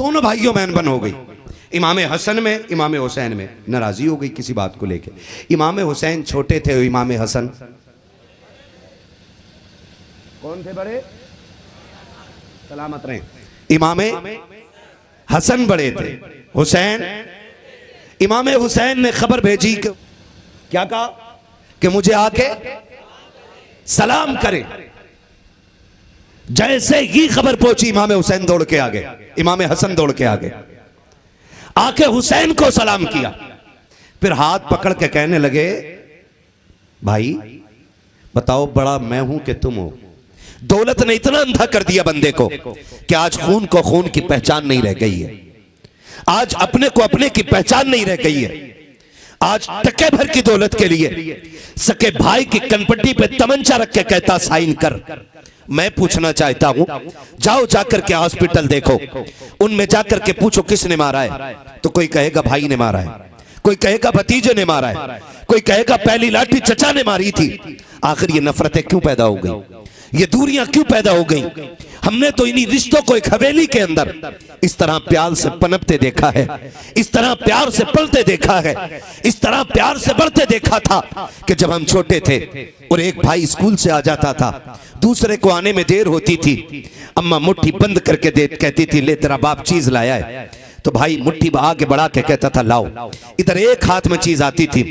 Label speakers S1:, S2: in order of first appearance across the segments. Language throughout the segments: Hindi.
S1: दोनों भाइयों में अनबन हो गई। इमाम हसन में, इमाम हुसैन में नाराजी हो गई किसी बात को लेके। इमाम हुसैन छोटे थे, इमाम हसन कौन थे बड़े? सलामत रहे। इमाम हसन बड़े थे, हुसैन। इमाम हुसैन ने खबर भेजी कि क्या कहा कि मुझे आके सलाम करे। जैसे ही खबर पहुंची इमाम हुसैन दौड़ के आ गए, इमाम हसन दौड़ के आ गए, आके हुसैन को सलाम किया। फिर हाथ पकड़ के कहने लगे, भाई बताओ बड़ा मैं हूं कि तुम हो? दौलत ने इतना अंधा कर दिया बंदे को कि आज खून को खून की पहचान नहीं रह गई है, आज अपने को अपने की पहचान नहीं रह गई है। आज टके भर की दौलत के लिए सके भाई की कनपट्टी पे तमंचा रख के कहता साइन कर। मैं पूछना चाहता हूं, जाओ जाकर के हॉस्पिटल देखो, उनमें जाकर के पूछो किसने मारा है, तो कोई कहेगा भाई ने मारा है, कोई कहेगा भतीजे ने मारा है, कोई कहेगा पहली लाठी चचा ने मारी थी। आखिर ये नफरतें क्यों पैदा हो गई, ये दूरियां क्यों पैदा हो गई? हमने तो इन्हीं रिश्तों को एक हवेली के अंदर इस तरह प्यार से पनपते देखा है, इस तरह प्यार से पलते देखा है, इस तरह प्यार से बढ़ते देखा था कि जब हम छोटे थे और एक भाई स्कूल से आ जाता था, दूसरे को आने में देर होती थी, अम्मा मुट्ठी बंद करके कहती थी ले तेरा बाप चीज लाया है, तो भाई मुट्ठी आगे बढ़ा के कहता था लाओ। इधर एक हाथ में चीज आती थी,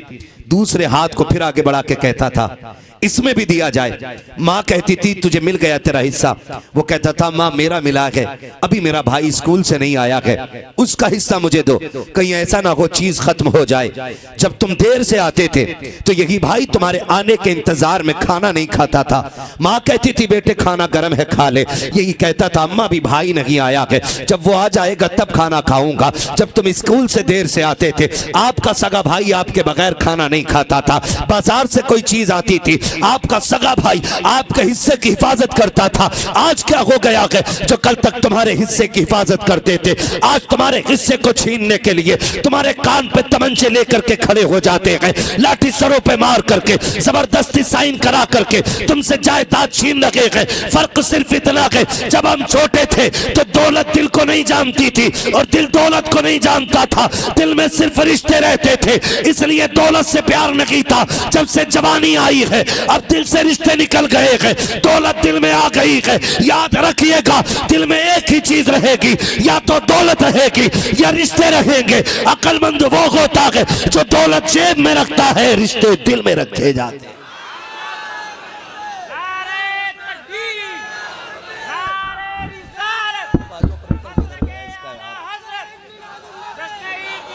S1: दूसरे हाथ को फिर आगे बढ़ा के कहता था इसमें भी दिया जाए। माँ कहती थी तुझे मिल गया तेरा हिस्सा, वो कहता था माँ मेरा मिला है, अभी मेरा भाई स्कूल से नहीं आया है, उसका हिस्सा मुझे दो, कहीं ऐसा ना हो चीज खत्म हो जाए। जब तुम देर से आते थे तो यही भाई तुम्हारे आने के इंतजार में खाना नहीं खाता था, माँ कहती थी बेटे खाना गर्म है खा ले, यही कहता था अम्मा भी भाई नहीं आया है, जब वो आ जाएगा तब खाना खाऊंगा। जब तुम स्कूल से देर से आते थे, आपका सगा भाई आपके बगैर खाना नहीं खाता था, बाजार से कोई चीज आती थी, आपका सगा भाई आपके हिस्से की हिफाजत करता था। आज क्या हो गया है, जो कल तक तुम्हारे हिस्से की हिफाजत करते थे, आज तुम्हारे हिस्से को छीनने के लिए तुम्हारे कान पे तमंचे लेकर के खड़े हो जाते हैं, लाठी सरों पे मार करके जबरदस्ती साइन करा करके तुमसे जायदाद छीन रहे हैं। फर्क सिर्फ इतना है, जब हम छोटे थे तो दौलत दिल को नहीं जानती थी और दिल दौलत को नहीं जानता था, दिल में सिर्फ रिश्ते रहते थे, इसलिए दौलत से प्यार नहीं था। जब से जवानी आई है अब दिल से रिश्ते निकल गए हैं, दौलत दिल में आ गई है। याद रखिएगा दिल में एक ही चीज रहेगी, या तो दौलत रहेगी या रिश्ते रहेंगे। अक्लमंद वो होता है जो दौलत जेब में रखता है, रिश्ते दिल में रखे जाते हैं।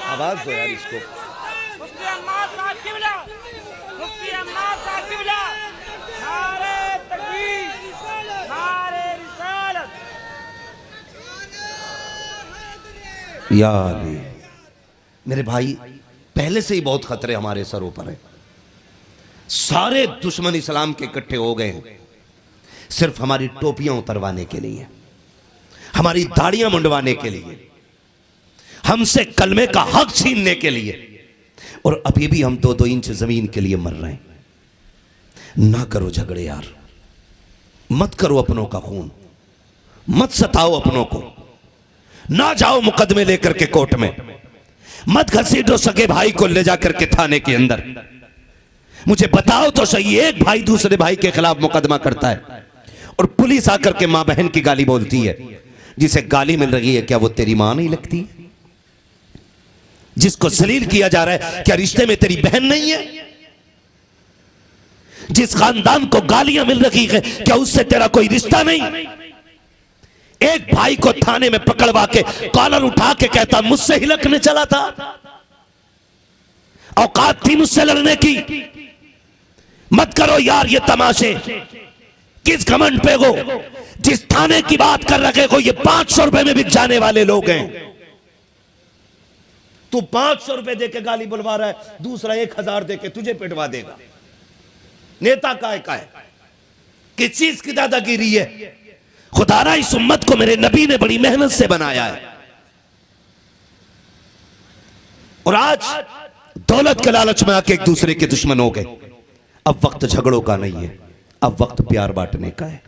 S1: आवाज दो यार इसको। या अली, मेरे भाई पहले से ही बहुत खतरे हमारे सरों पर है। सारे दुश्मन इस्लाम के इकट्ठे हो गए हैं सिर्फ हमारी टोपियां उतरवाने के लिए, हमारी दाढ़ियां मुंडवाने के लिए, हमसे कलमे का हक छीनने के लिए, और अभी भी हम 2-2 इंच जमीन के लिए मर रहे हैं। ना करो झगड़े यार, मत करो अपनों का खून, मत सताओ अपनों को, ना जाओ मुकदमे लेकर के कोर्ट में, मत घसीटो सके भाई को ले जाकर के थाने के अंदर। मुझे बताओ तो सही, एक भाई दूसरे भाई के खिलाफ मुकदमा करता है और पुलिस आकर के मां बहन की गाली बोलती है, जिसे गाली मिल रही है क्या वो तेरी मां नहीं लगती? जिसको जलील किया जा रहा है क्या रिश्ते में तेरी बहन नहीं है? जिस खानदान को गालियां मिल रही है क्या उससे तेरा कोई रिश्ता नहीं? एक भाई को थाने में पकड़वा के कॉलर उठा के कहता मुझसे हिलकने चला था, औकात थी मुझसे लड़ने की? मत करो यार ये तमाशे, किस घमंड पे हो? जिस थाने की बात कर रहे हो ये 500 रुपए में बिक जाने वाले लोग हैं। तू 500 रुपए देके गाली बुलवा रहा है, दूसरा 1000 देके तुझे पिटवा देगा। नेता का है किस चीज की दादागिरी है? खुदारा इस उम्मत को मेरे नबी ने बड़ी मेहनत से बनाया है, और आज दौलत के लालच में आके एक दूसरे के दुश्मन हो गए। अब वक्त झगड़ों का नहीं है, अब वक्त प्यार बांटने का है।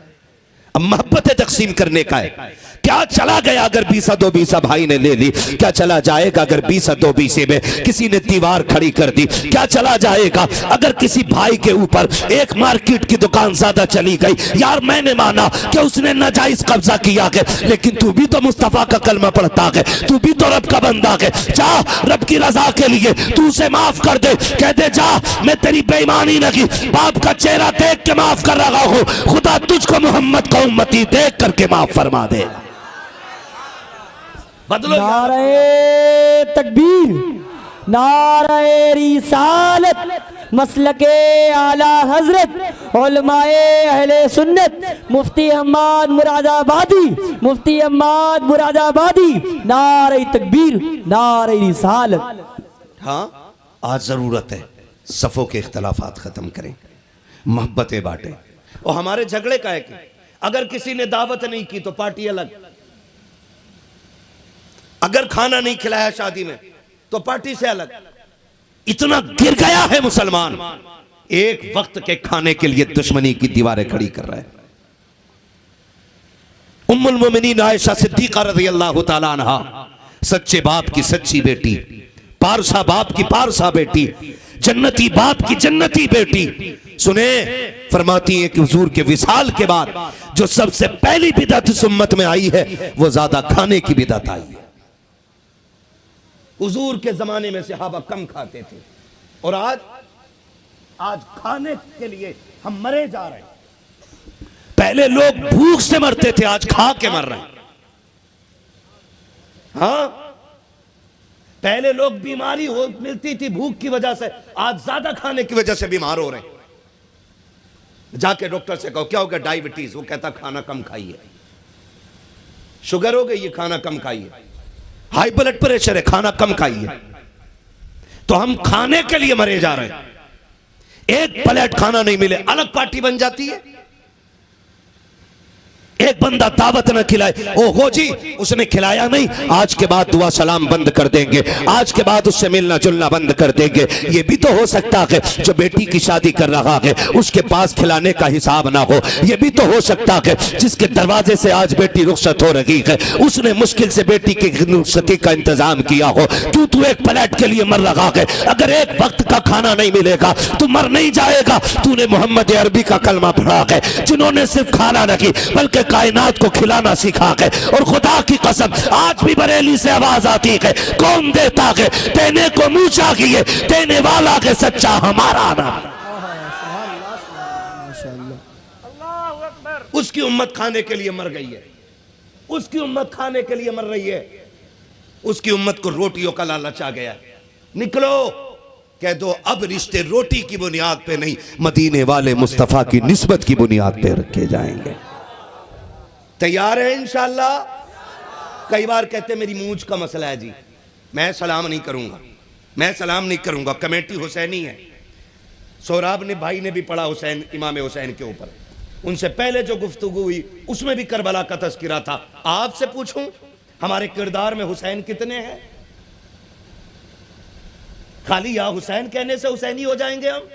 S1: अब मोहब्बतें तकसीम करने का है। क्या चला गया अगर बीसा दो बीसा भाई ने ले ली? क्या चला जाएगा अगर बीसा दो बीसे में किसी ने दीवार खड़ी कर दी? क्या चला जाएगा अगर किसी भाई के ऊपर एक मार्केट की दुकान ज्यादा चली गई? यार मैंने माना कि उसने नाजायज कब्जा किया है, लेकिन तू भी तो मुस्तफा का कलमा पढ़ता है, तू भी तो रब का बंदा है। जा रब की रजा के लिए तू उसे माफ कर दे, कह दे जा मैं तेरी बेईमानी नहीं, बाप का चेहरा देख के माफ कर रहा हूं, खुदा तुझको मोहम्मद का उम्मती देख करके माफ फरमा दे। बदलो।
S2: नारे तकबीर, नारे रिसालत, मसलके आला हजरत उलमाए अहले सुन्नत, मुफ्ती अहमद मुरादाबादी, मुफ्ती अहमद मुरादाबादी, नारे तकबीर, नारे रिसालत।
S1: हाँ, आज जरूरत है सफों के इख्तलाफात खत्म करें, मोहब्बतें बांटें। और हमारे झगड़े का है कि अगर किसी ने दावत नहीं की तो पार्टी अलग, अगर खाना नहीं खिलाया शादी में तो पार्टी से अलग। इतना गिर गया है मुसलमान, एक वक्त के खाने के लिए दुश्मनी की दीवारें खड़ी कर रहे हैं। उम्मुल मोमिनीन आयशा सिद्दीका रज़ियल्लाहु ताला अन्हा, सच्चे बाप की सच्ची बेटी, पारसा बाप की पारसा बेटी, जन्नती बाप की जन्नती बेटी, सुने फरमाती है कि हुजूर के विसाल के बाद जो सबसे पहली बिदअत इस उम्मत में आई है वो ज्यादा खाने की बिदअत आई है। हुजूर के जमाने में सहाबा कम खाते थे और आज खाने के लिए हम मरे जा रहे हैं। पहले लोग भूख से मरते थे, आज खा के मर रहे हैं। हाँ, पहले लोग बीमारी हो मिलती थी भूख की वजह से, आज ज्यादा खाने की वजह से बीमार हो रहे हैं। जाके डॉक्टर से कहो क्या हो गया, डायबिटीज, वो कहता खाना कम खाइए। शुगर हो गई, ये खाना कम खाइए। हाई ब्लड प्रेशर है, खाना कम खाइए। तो हम खाने के लिए मरे जा रहे हैं। एक प्लेट खाना नहीं मिले अलग पार्टी बन जाती है। एक बंदा दावत न खिलाए, ओहो जी उसने खिलाया नहीं, आज के बाद दुआ सलाम बंद कर देंगे, आज के बाद उससे मिलना जुलना बंद कर देंगे। ये भी तो हो सकता है जो बेटी की शादी कर रहा है उसके पास खिलाने का हिसाब ना हो। ये भी तो हो सकता है जिसके दरवाजे से आज बेटी रुखसत हो रही है उसने मुश्किल से बेटी की रुखसती का इंतजाम किया हो। क्यों तू एक प्लेट के लिए मर रहा है? अगर एक वक्त का खाना नहीं मिलेगा तू मर नहीं जाएगा। तूने मोहम्मद अरबी का कलमा पढ़ा है जिन्होंने सिर्फ खाना नहीं बल्कि कायनात को खिलाना सीखा है। और खुदा की कसम आज भी बरेली से आवाज आती है, कौन देता है देने को मुंह चाहिए, देने वाला है सच्चा हमारा नाम। उसकी उम्मत खाने के लिए मर गई है, उसकी उम्मत खाने के लिए मर रही है, उसकी उम्मत को रोटियों का लालच आ गया। निकलो, कह दो अब रिश्ते रोटी की बुनियाद पे नहीं मदीने वाले मुस्तफा की निस्बत की बुनियाद पे रखे जाएंगे। तैयार है इंशाअल्लाह? कई बार कहते मेरी मूंछ का मसला है जी, मैं सलाम नहीं करूंगा, मैं सलाम नहीं करूंगा। कमेटी हुसैनी है, सोहराब ने भाई ने भी पढ़ा हुसैन, इमाम हुसैन के ऊपर। उनसे पहले जो गुफ्तगू हुई उसमें भी करबला का तज़किरा था। आपसे पूछूं हमारे किरदार में हुसैन कितने हैं? खाली या हुसैन कहने से हुसैनी हो जाएंगे हम?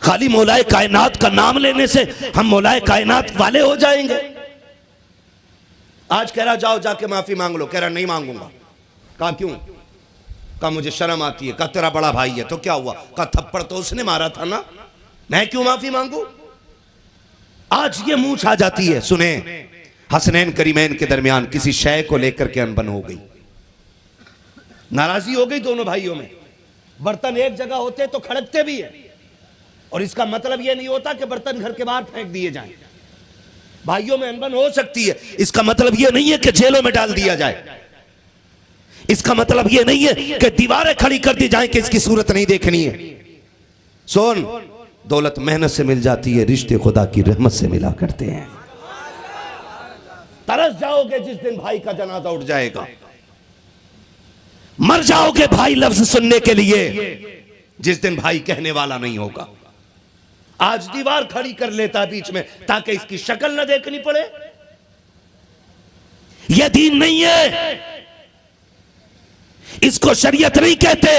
S1: खाली मौलाए कायनात का नाम लेने से हम मौलाए कायनात वाले हो जाएंगे? आज कह रहा जाओ जाके माफी मांग लो, कह रहा नहीं मांगूंगा। कहा क्यों? कहा मुझे शर्म आती है। कहा तेरा बड़ा भाई है तो क्या हुआ? कहा थप्पड़ तो उसने मारा था ना, मैं क्यों माफी मांगू? आज ये मूंछ आ जाती है। सुने, हसनैन करीमैन के दरमियान किसी शय को लेकर के अनबन हो गई, नाराजगी हो गई दोनों भाइयों में। बर्तन एक जगह होते तो खड़कते भी है, और इसका मतलब यह नहीं होता कि बर्तन घर के बाहर फेंक दिए जाएं। भाइयों में अनबन हो सकती है, इसका मतलब यह नहीं है कि जेलों में डाल दिया जाए। इसका मतलब यह नहीं है कि दीवारें खड़ी कर दी जाएं कि इसकी सूरत नहीं देखनी है। सोन, दौलत मेहनत से मिल जाती है, रिश्ते खुदा की रहमत से मिला करते हैं। तरस जाओगे जिस दिन भाई का जनाजा उठ जाएगा, मर जाओगे भाई लफ्ज सुनने के लिए जिस दिन भाई कहने वाला नहीं होगा। आज दीवार खड़ी कर लेता है बीच में ताकि इसकी शक्ल न देखनी पड़े। यह दीन नहीं है, इसको शरीयत नहीं कहते।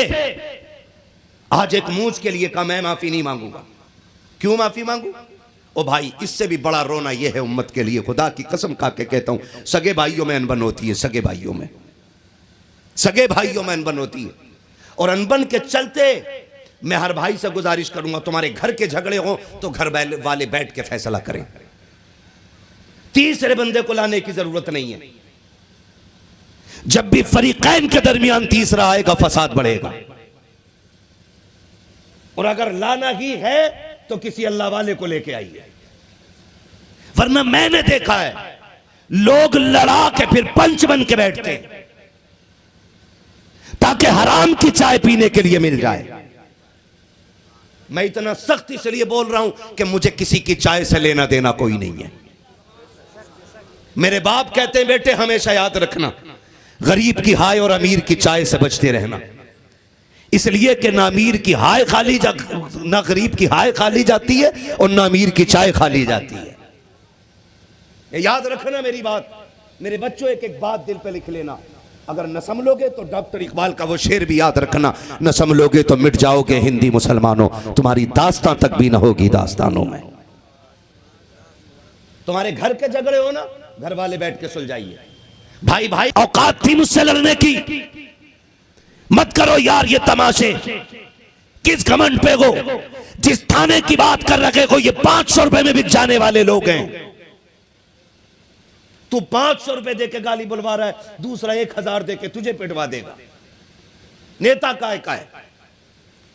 S1: आज एक मूंछ के लिए कहा मैं माफी नहीं मांगूंगा। क्यों माफी मांगू? ओ भाई, इससे भी बड़ा रोना यह है उम्मत के लिए, खुदा की कसम खा के कहता हूं, सगे भाइयों में अनबन होती है, सगे भाइयों में अनबन होती है। और अनबन के चलते मैं हर भाई से गुजारिश करूंगा, तुम्हारे घर के झगड़े हो तो घर वाले बैठ के फैसला करें, तीसरे बंदे को लाने की जरूरत नहीं है। जब भी फरीकैन के दरमियान तीसरा आएगा फसाद बढ़ेगा। और अगर लाना ही है तो किसी अल्लाह वाले को लेके आइए, वरना मैंने देखा है लोग लड़ा के फिर पंच बन के बैठते हैं ताकि हराम की चाय पीने के लिए मिल जाए। मैं इतना सख्त इसलिए बोल रहा हूं कि मुझे किसी की चाय से लेना देना कोई नहीं है। मेरे बाप कहते हैं बेटे हमेशा याद रखना, गरीब की हाय और अमीर की चाय से बचते रहना, इसलिए कि ना अमीर की हाय खाली ना गरीब की हाय खाली जाती है और ना अमीर की चाय खाली जाती है। ये याद रखना मेरी बात। मेरे बच्चों एक एक बात दिल पे लिख लेना, अगर न संभलोगे तो डॉक्टर इकबाल का वो शेर भी याद रखना, न संभलोगे तो मिट जाओगे हिंदी मुसलमानों, तुम्हारी दास्तां तक भी न होगी दास्तानों में। तुम्हारे घर के झगड़े हो ना, घर वाले बैठ के सुलझाइए। भाई भाई औकात थी मुझसे लड़ने की, मत करो यार ये तमाशे। किस घमंड पे हो, जिस थाने की बात कर रखे हो ये 500 रुपए में बिक जाने वाले लोग हैं। तू 500 रुपए देके गाली बुलवा रहा है, दूसरा 1000 देके तुझे पिटवा देगा। नेता का है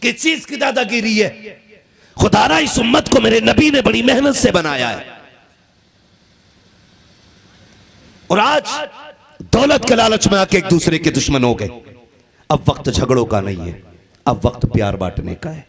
S1: किस चीज की दादागिरी है? खुदारा इस उम्मत को मेरे नबी ने बड़ी मेहनत से बनाया है, और आज दौलत के लालच में आके एक दूसरे के दुश्मन हो गए। अब वक्त झगड़ों का नहीं है, अब वक्त प्यार बांटने का है,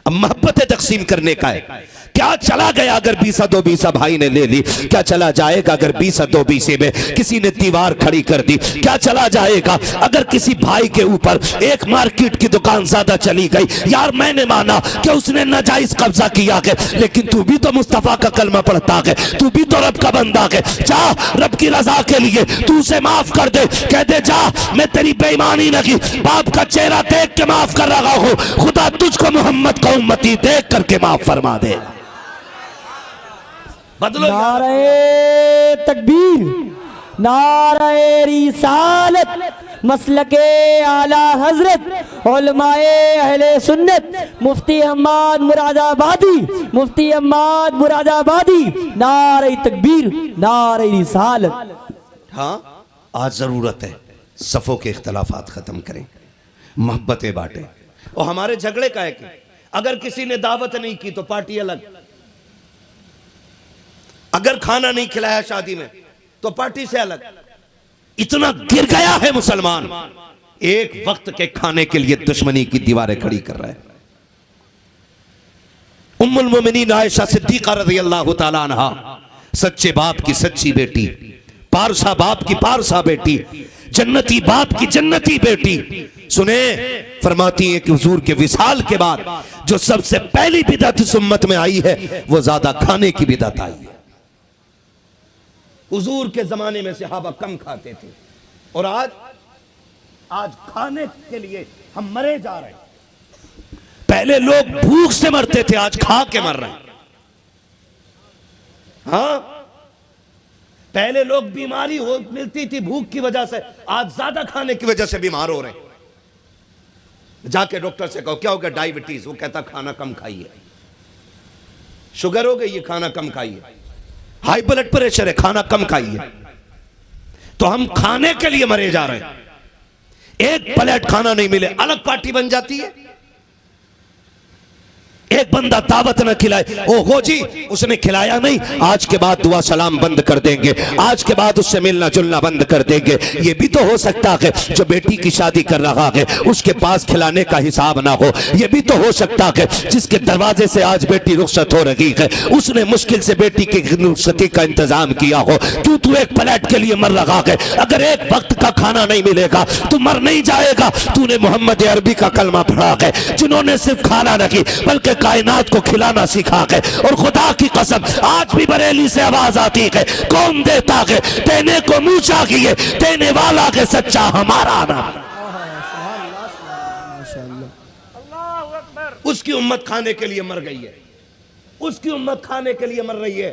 S1: अब मोहब्बतें तकसीम करने का है। क्या चला गया अगर 20 भाई ने ले ली? क्या चला जाएगा अगर 20 में किसी ने दीवार खड़ी कर दी? क्या चला जाएगा अगर किसी भाई के ऊपर एक मार्केट की दुकान ज्यादा चली गई? यार मैंने माना कि उसने नाजायज कब्जा किया है, लेकिन तू भी तो मुस्तफा का कलमा पढ़ता है, तू भी तो रब का बंदा है। जा रब की रजा के लिए तू उसे माफ कर दे, कह दे जा मैं तेरी बेईमानी नहीं, बाप का चेहरा देख के माफ कर रहा हूं, खुदा तुझको मोहम्मद का उम्मती देख करके माफ फरमा दे। बदलो।
S2: नारे तकबीर, नारे रिसालत, मसलके आला हजरत उलमाए अहले सुन्नत मुफ्ती अहमद मुरादाबादी, मुफ्ती अहमद मुरादाबादी, नारे तकबीर, नारे रिसालत।
S1: हाँ, आज जरूरत है सफों के इख्तलाफात खत्म करें, मोहब्बतें बांटें। और हमारे झगड़े का है कि अगर किसी ने दावत नहीं की तो पार्टी अलग, अगर खाना नहीं खिलाया शादी में तो पार्टी से अलग। इतना गिर गया है मुसलमान, एक वक्त के खाने के लिए दुश्मनी की दीवारें खड़ी कर रहा है। उम्मुल मोमिनीन आयशा सिद्दीका रज़ियल्लाहु ताला अन्हा, सच्चे बाप की सच्ची बेटी, पारसा बाप की पारसा बेटी, जन्नती बाप की जन्नती बेटी, सुने फरमाती है कि हुजूर के विसाल के बाद जो सबसे पहली बिदअत इस उम्मत में आई है वो ज्यादा खाने की बिदअत आई है। हुजूर के जमाने में सहाबा कम खाते थे, और आज खाने के लिए हम मरे जा रहे हैं। पहले लोग भूख से मरते थे, आज खा के मर रहे हैं। हाँ, पहले लोग बीमारी हो मिलती थी भूख की वजह से, आज ज्यादा खाने की वजह से बीमार हो रहे हैं। जाके डॉक्टर से कहो क्या हो गया, डायबिटीज, वो कहता खाना कम खाइए। शुगर हो गई, ये खाना कम खाइए। हाई ब्लड प्रेशर है, खाना कम खाइए। तो हम खाने के लिए मरे जा रहे हैं। एक प्लेट खाना नहीं मिले अलग पार्टी बन जाती है। एक बंदा दावत न खिलाए, ओहो जी उसने खिलाया नहीं, आज के बाद दुआ सलाम बंद कर देंगे, आज के बाद उससे मिलना जुलना बंद कर देंगे। ये भी तो हो सकता है जो बेटी की शादी कर रहा है उसके पास खिलाने का हिसाब ना हो। ये भी तो हो सकता है जिसके दरवाजे से आज बेटी रुखसत हो रही है उसने मुश्किल से बेटी की रुखसती का इंतजाम किया हो। क्यों तू एक प्लेट के लिए मर रहा है? अगर एक वक्त का खाना नहीं मिलेगा तू मर नहीं जाएगा। तूने मोहम्मद अरबी का कलमा पढ़ा है, जिन्होंने सिर्फ खाना नहीं बल्कि कायनात को खिलाना सीखा है। और खुदा की कसम आज भी बरेली से आवाज आती है, कौन देता है देने को मुंह चाहिए, देने वाला के सच्चा हमारा नाम। उसकी उम्मत खाने के लिए मर गई है, उसकी उम्मत खाने के लिए मर रही है,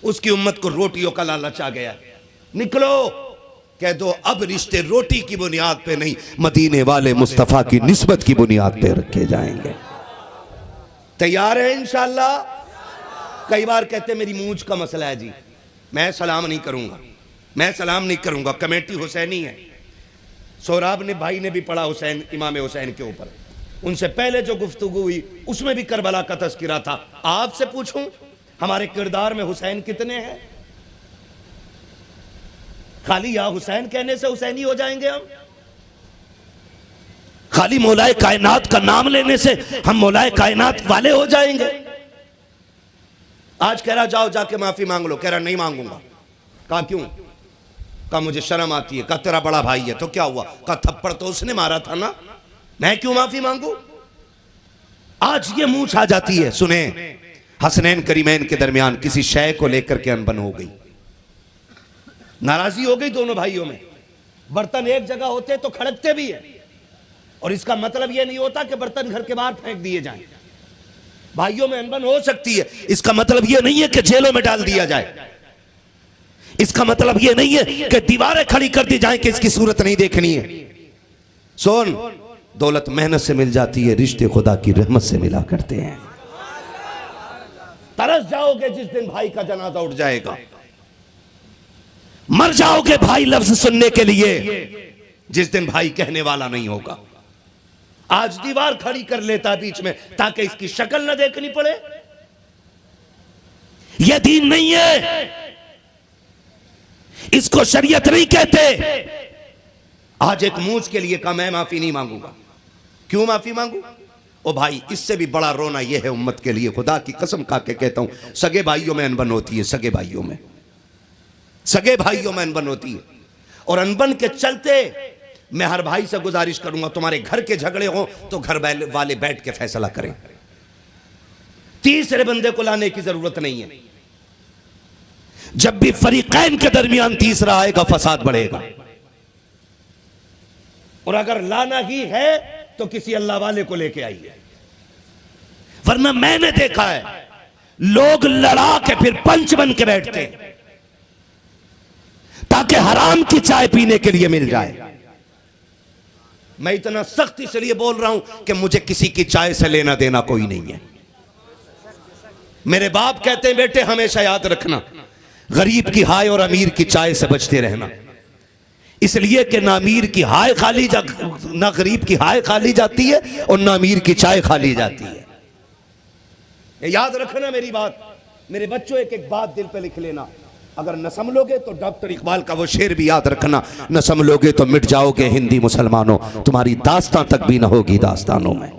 S1: उसकी उम्मत को रोटियों का लालच आ गया। निकलो, कह दो अब रिश्ते रोटी की बुनियाद पे नहीं, मदीने वाले मुस्तफा की निस्बत की बुनियाद पे रखे जाएंगे। तैयार है इंशाअल्लाह? कई बार कहते मेरी मूंछ का मसला है जी, मैं सलाम नहीं करूंगा, मैं सलाम नहीं करूंगा, कमेटी हुसैनी है। सोहराब ने भाई ने भी पढ़ा हुसैन, इमाम हुसैन के ऊपर, उनसे पहले जो गुफ्तगू हुई उसमें भी करबला का तज़किरा था। आपसे पूछूं हमारे किरदार में हुसैन कितने हैं? खाली या हुसैन कहने से हुसैनी हो जाएंगे हम? खाली मौलाए कायनात का नाम लेने से हम मौलाए कायनात वाले हो जाएंगे? आज कह रहा जाओ जाके माफी मांग लो, कह रहा नहीं मांगूंगा। कहा क्यों? कहा मुझे शर्म आती है। कहा तेरा बड़ा भाई है तो क्या हुआ? कहा थप्पड़ तो उसने मारा था ना, मैं क्यों माफी मांगू? आज ये मूंछ आ जाती है। सुने, हसनैन करीमैन के दरमियान किसी शय को लेकर के अनबन हो गई, नाराजी हो गई दोनों भाइयों में। बर्तन एक जगह होते तो खड़कते भी है, और इसका मतलब यह नहीं होता कि बर्तन घर के बाहर फेंक दिए जाएं। भाइयों में अनबन हो सकती है, इसका मतलब यह नहीं है कि जेलों में डाल दिया जाए, इसका मतलब यह नहीं है कि दीवारें खड़ी कर दी जाएं कि इसकी सूरत नहीं देखनी है। सोन, दौलत मेहनत से मिल जाती है, रिश्ते खुदा की रहमत से मिला करते हैं। तरस जाओगे जिस दिन भाई का जनाजा उठ जाएगा, मर जाओगे भाई लफ्ज सुनने के लिए जिस दिन भाई कहने वाला नहीं होगा। आज दीवार खड़ी कर लेता बीच में ताकि इसकी शक्ल न देखनी पड़े। यह दीन नहीं है, इसको शरीयत नहीं कहते। आज एक मूंछ के लिए कहा मैं माफी नहीं मांगूंगा। क्यों माफी मांगू? ओ भाई, इससे भी बड़ा रोना यह है उम्मत के लिए, खुदा की कसम खा के कहता हूं, सगे भाइयों में अनबन होती है, सगे भाइयों में, सगे भाइयों में अनबन होती है। और अनबन के चलते मैं हर भाई से गुजारिश करूंगा, तुम्हारे घर के झगड़े हो तो घर वाले बैठ के फैसला करें, तीसरे बंदे को लाने की जरूरत नहीं है। जब भी फरीकैन के दरमियान तीसरा आएगा फसाद बढ़ेगा। और अगर लाना ही है तो किसी अल्लाह वाले को लेके आइए, वरना मैंने देखा है लोग लड़ा के फिर पंच बन के बैठते हैं ताकि हराम की चाय पीने के लिए मिल जाए। मैं इतना सख्ती से लिए बोल रहा हूं कि मुझे किसी की चाय से लेना देना कोई नहीं है। मेरे बाप कहते हैं बेटे हमेशा याद रखना, गरीब की हाय और अमीर की चाय से बचते रहना, इसलिए कि ना अमीर की हाय खाली ना गरीब की हाय खाली जाती है और ना अमीर की चाय खाली जाती है। याद रखना मेरी बात। मेरे बच्चों एक एक बात दिल पे लिख लेना, अगर न समझोगे तो डॉक्टर इकबाल का वो शेर भी याद रखना, न समझोगे तो मिट जाओगे हिंदी मुसलमानों, तुम्हारी दास्तां तक भी न होगी दास्तानों में।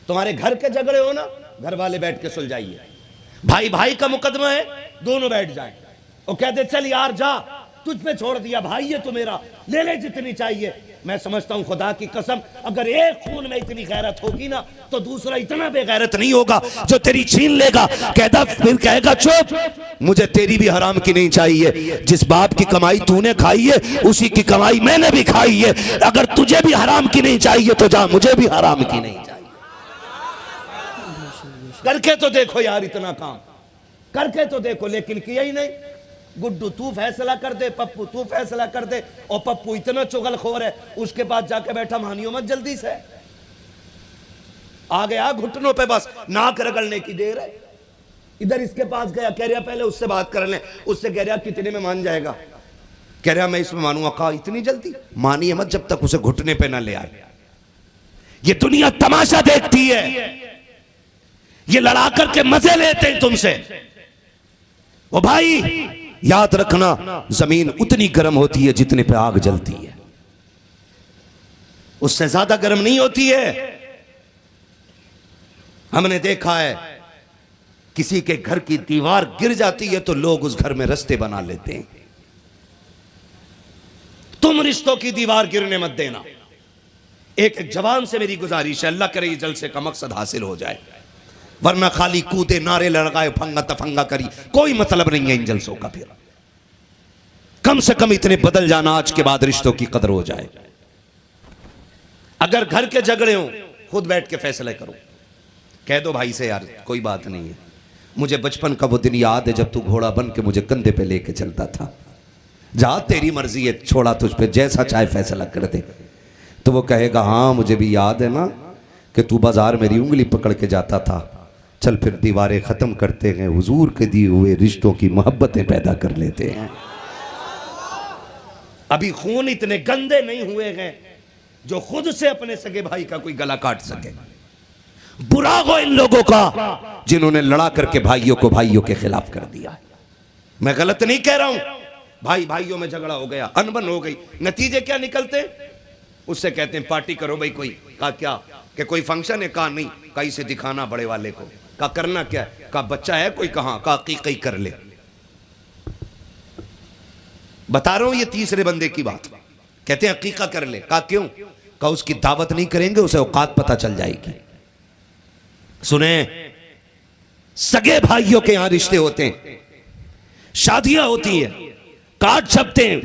S1: तुम्हारे घर के झगड़े हो ना, घर वाले बैठ के सुलझाइए। भाई भाई का मुकदमा है, दोनों बैठ जाएं और कहते चल यार जा, तुझ पे छोड़ दिया, भाई है तो मेरा, ले ले जितनी चाहिए। मैं समझता हूं खुदा की कसम, अगर एक खून में इतनी गैरत होगी ना तो दूसरा इतना बेगैरत नहीं होगा जो तेरी छीन लेगा। कहता फिर कहेगा चुप, मुझे तेरी भी हराम की नहीं चाहिए, जिस बाप की कमाई तूने खाई है उसी की कमाई मैंने भी खाई है। अगर तुझे भी हराम की नहीं चाहिए तो जा, मुझे भी हराम की नहीं चाहिए। करके तो देखो यार, इतना काम करके तो देखो, लेकिन किया ही नहीं। गुड्डू तू फैसला कर दे, पप्पू तू फैसला कर दे, और पप्पू इतना चुगलखोर है उसके पास जाके बैठा, मानियो मत जल्दी से, आ गया घुटनों पे, बस नाक रगड़ने की देर है। इधर इसके पास गया, कह रहा पहले उससे बात कर ले, उससे कह रहा कितने में मान जाएगा, कह रहा मैं इसमें मानूंगा। कहा इतनी जल्दी? मानिए मत जब तक उसे घुटने पे ना ले आए। ये दुनिया तमाशा देखती है, ये लड़ा करके मजे लेते हैं तुमसे। ओ भाई याद रखना, जमीन उतनी गर्म होती है जितने पे आग जलती है, उससे ज्यादा गर्म नहीं होती है। हमने देखा है किसी के घर की दीवार गिर जाती है तो लोग उस घर में रास्ते बना लेते हैं। तुम रिश्तों की दीवार गिरने मत देना। एक जवान से मेरी गुजारिश है, अल्लाह करे ये जलसे का मकसद हासिल हो जाए, वरना खाली कूदे नारे लगाए फंगा तफंगा करी कोई मतलब नहीं है इन जलसों का। फिर कम से कम इतने बदल जाना आज के बाद रिश्तों की कदर हो जाए। अगर घर के झगड़े हो खुद बैठ के फैसले करो, कह दो भाई से यार कोई बात नहीं है। मुझे बचपन का वो दिन याद है जब तू घोड़ा बन के मुझे कंधे पे लेके चलता था। जा तेरी मर्जी है, छोड़ा तुझ पे, जैसा चाहे फैसला कर दे। तो वो कहेगा हाँ मुझे भी याद है ना कि तू बाजार मेरी उंगली पकड़ के जाता था। चल फिर दीवारें ख़त्म करते हैं, हुजूर के दिए हुए रिश्तों की मोहब्बतें पैदा कर लेते हैं। अभी खून इतने गंदे नहीं हुए हैं जो खुद से अपने सगे भाई का कोई गला काट सके। बुरा हो इन लोगों का जिन्होंने लड़ा करके भाइयों को भाइयों के खिलाफ कर दिया। मैं गलत नहीं कह रहा हूं, भाई भाइयों में झगड़ा हो गया, अनबन हो गई, नतीजे क्या निकलते? उससे कहते हैं पार्टी करो भाई। कोई कहा क्या कि कोई फंक्शन है? कहा नहीं। कहीं से दिखाना बड़े वाले को। कहा करना क्या है? कहा बच्चा है कोई? कहा कई कर ले। बता रहा हूं ये तीसरे बंदे की बात। कहते हैं अकीका कर ले। कहा क्यों? कहा उसकी दावत नहीं करेंगे, उसे औकात पता चल जाएगी। सुने, सगे भाइयों के यहां रिश्ते होते हैं, शादियां होती हैं, कार्ड छपते हैं,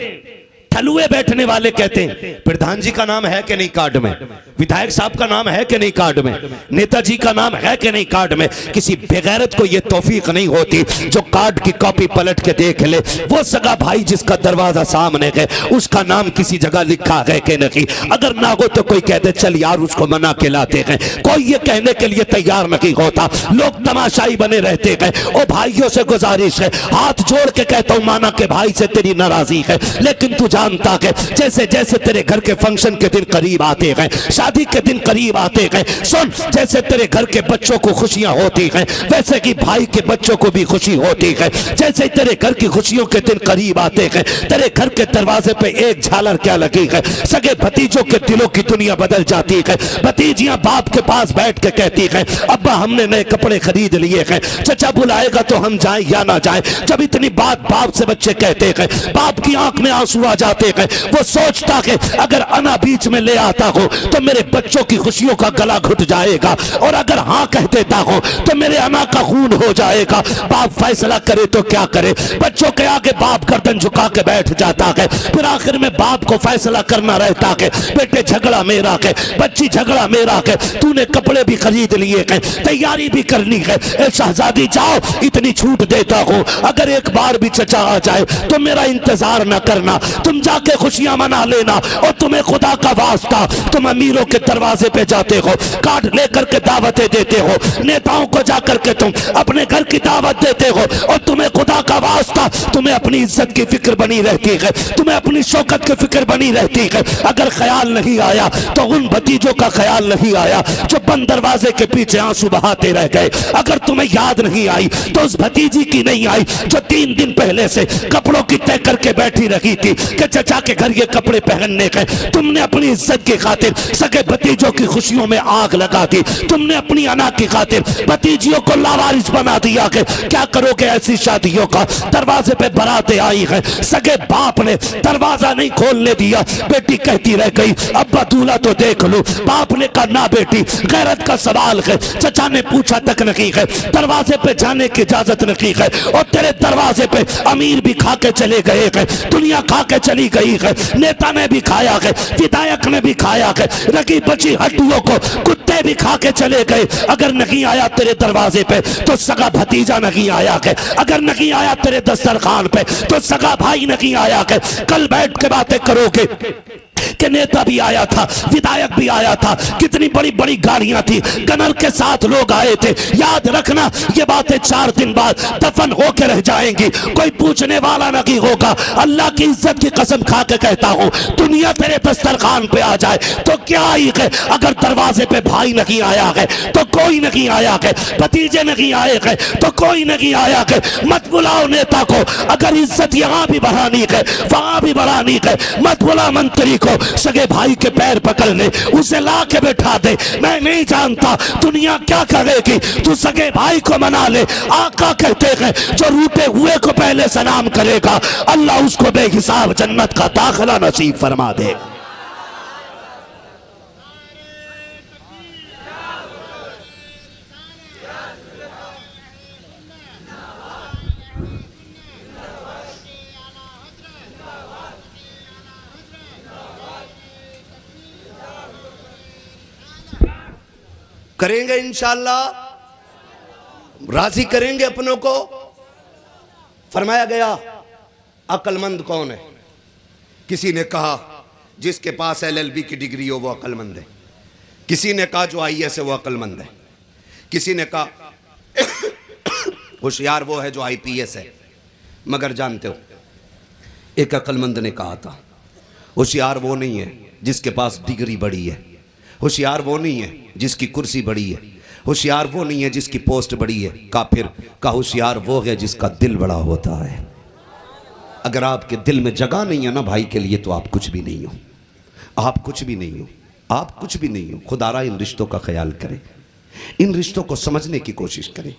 S1: ठलुए बैठने वाले कहते हैं प्रधान जी का नाम है कि नहीं कार्ड में, विधायक साहब का नाम है कि नहीं कार्ड में, नेताजी का नाम है कि नहीं कार्ड में। किसी बेगैरत को यह तौफीक नहीं होती जो कार्ड की कॉपी पलट के देख ले वो सगा भाई जिसका दरवाजा सामने है उसका नाम किसी जगह लिखा है कि नहीं। अगर ना हो तो कोई कहते चल यार उसको मना के लाते हैं, कोई ये कहने के लिए तैयार नहीं होता। लोग तमाशाई बने रहते हैं। ओ भाइयों से गुजारिश है, हाथ जोड़ के कहता हूं माना के भाई से तेरी नाराजगी है, लेकिन तू जानता है जैसे जैसे तेरे घर के फंक्शन के दिन करीब आते हैं, शादी के दिन करीब आते हैं, सुन जैसे तेरे घर के बच्चों को खुशियां होती हैं वैसे कि भाई के बच्चों को भी खुशी होती है। जैसे तेरे घर की खुशियों के दिन करीब आते हैं तेरे घर के दरवाजे पे एक झालर क्या लगी है, सगे भतीजों के दिलों की दुनिया बदल जाती है। भतीजियां बाप के पास बैठ के कहती है अब्बा हमने नए कपड़े खरीद लिए हैं, चचा बुलाएगा तो हम जाएं या ना जाएं। जब इतनी बात बाप से बच्चे कहते हैं बाप की आंख में आंसू आ जाते हैं। वो सोचता है अगर अना बीच में ले आता हो तो मेरे बच्चों की खुशियों का गला घुट जाएगा, और अगर हाँ कह देता हो तो मेरे अना का खून हो जाएगा। बाप फैसला करे तो क्या करे, बच्चों के आगे बाप गर्दन झुका के बैठ जाता है। फिर आखिर में बाप को फैसला करना रहता है बेटे झगड़ा मेरा है, बच्ची झगड़ा मेरा है, तूने कपड़े भी खरीद लिए हैं, तैयारी भी करनी है। शहजादी जाओ इतनी छूट देता हूं अगर एक बार भी चचा आ जाए तो मेरा इंतजार न करना, तुम जाके खुशियां मना लेना। और तुम्हें खुदा का वास्ता तुम अमीरों के दरवाजे पे जाते हो, कार्ड लेकर के दावतें देते हो, नेताओं को जाकर के तुम अपने घर की दावत देते हो, और तुम्हें खुदा का वास्ता तुम्हें अपनी इज्जत की फिक्र बनी रहती है, तुम्हें अपनी शौकत की फिक्र बनी रहती है। अगर ख्याल नहीं आया तो उन भतीजों का ख्याल नहीं आया जो बंद दरवाजे के पीछे आंसू बहाते रह गए। अगर तुम्हें याद नहीं आई तो उस भतीजी की नहीं आई जो 3 दिन पहले से कपड़ों की तय करके बैठी रही थी कि चचा के घर ये कपड़े पहनने के। तुमने अपनी इज्जत की खातिर सगे भतीजों की खुशियों में आग लगा दी, तुमने अपनी अना की खातिर भतीजियों को लावारिस बना दिया। कि क्या करोगे ऐसी शादियों का? दरवाजे पे बारातें आई हैं, सगे बाप ने दरवाजा नहीं खोलने दिया, बेटी कहती रह गई अब्बा दूल्हा तो देख लो। बाप ने कहा ना बेटी गैरत का सवाल है, चचा ने पूछा तक नहीं है, दरवाजे पे जाने की इजाजत नहीं है, और तेरे दरवाजे पे अमीर भी खा के चले गए हैं, दुनिया खा के चली गई है, नेता ने भी खाया है, विधायक ने भी खाया है, रगी बची हड्डियों को कुत्ते भी खा के चले गए। अगर नहीं आया तेरे दरवाजे पे तो सगा भतीजा नहीं आया है, अगर नहीं आया तेरे दस्तरखान पे तो सगा भाई नहीं आया है। कल बैठ के बातें करोगे कि नेता भी आया था, विधायक भी आया था, कितनी बड़ी बड़ी गाड़ियां थी, गनर के साथ लोग आए थे। याद रखना ये बातें 4 दिन बाद दफन होकर रह जाएंगी, कोई पूछने वाला नहीं होगा। अल्लाह की इज्जत की कसम खा के कहता हूं दुनिया तेरे दस्तरखान पे आ जाए तो क्या आई है, अगर दरवाजे पे भाई नहीं आया है तो कोई नहीं आया है, भतीजे नहीं आए हैं तो कोई नहीं आया है। मत बुलाओ नेता को, अगर इज्जत यहां भी बढ़ानी है वहां भी बढ़ानी है। मत बुला मंत्री को, सगे भाई के पैर पकड़ ले, उसे ला के बैठा दे। मैं नहीं जानता दुनिया क्या करेगी, तू सगे भाई को मना ले। आका कहते हैं जो रूठे हुए को पहले सलाम करेगा अल्लाह उसको बेहिसाब जन्नत का दाखिला नसीब फरमा दे। करेंगे इंशाअल्लाह। राजी करेंगे अपनों को। फरमाया गया अक्लमंद कौन है? किसी ने कहा जिसके पास LLB की डिग्री हो वो अक्लमंद है। किसी ने कहा जो IAS है वो अक्लमंद है। किसी ने कहा होशियार वो है जो IPS है। मगर जानते हो एक अक्लमंद ने कहा था होशियार वो नहीं है जिसके पास डिग्री बड़ी है, होशियार वो नहीं है जिसकी कुर्सी बड़ी है, होशियार वो नहीं है जिसकी पोस्ट बड़ी है। काफिर का होशियार वो है जिसका दिल बड़ा होता है। अगर आपके दिल में जगह नहीं है ना भाई के लिए तो आप कुछ भी नहीं हो, आप कुछ भी नहीं हो, आप कुछ भी नहीं हो। खुदारा इन रिश्तों का ख्याल करें, इन रिश्तों को समझने की कोशिश करें,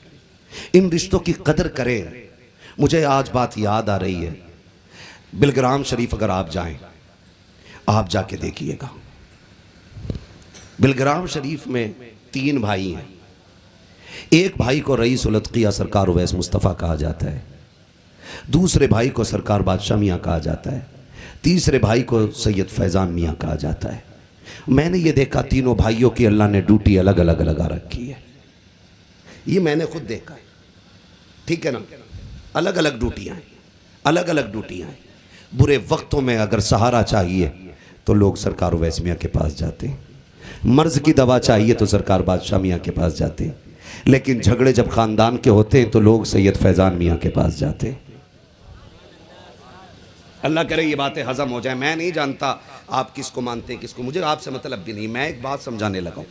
S1: इन रिश्तों की कदर करें। मुझे आज बात याद आ रही है, बिलग्राम शरीफ अगर आप जाएं, आप जाके देखिएगा। बिलग्राम शरीफ में 3 भाई हैं। एक भाई को रईस उल अत्किया सरकार उवैस मुस्तफ़ा कहा जाता है, दूसरे भाई को सरकार बादशाह मियाँ कहा जाता है, तीसरे भाई को सैयद फैज़ान मियाँ कहा जाता है। मैंने ये देखा तीनों भाइयों की अल्लाह ने ड्यूटी अलग अलग लगा रखी है। ये मैंने खुद देखा है, ठीक है ना। अलग अलग ड्यूटियाँ हैं, अलग अलग ड्यूटियाँ हैं। बुरे वक्तों में अगर सहारा चाहिए तो लोग सरकार उवैस मियाँ के पास जाते हैं, मर्ज की दवा चाहिए तो सरकार बादशाह मियाँ के पास जाते हैं, लेकिन झगड़े जब ख़ानदान के होते हैं तो लोग सैयद फैज़ान मियाँ के पास जाते हैं। अल्लाह करे ये बातें हजम हो जाए। मैं नहीं जानता आप किसको मानते हैं किसको, मुझे आपसे मतलब भी नहीं। मैं एक बात समझाने लगा हूँ,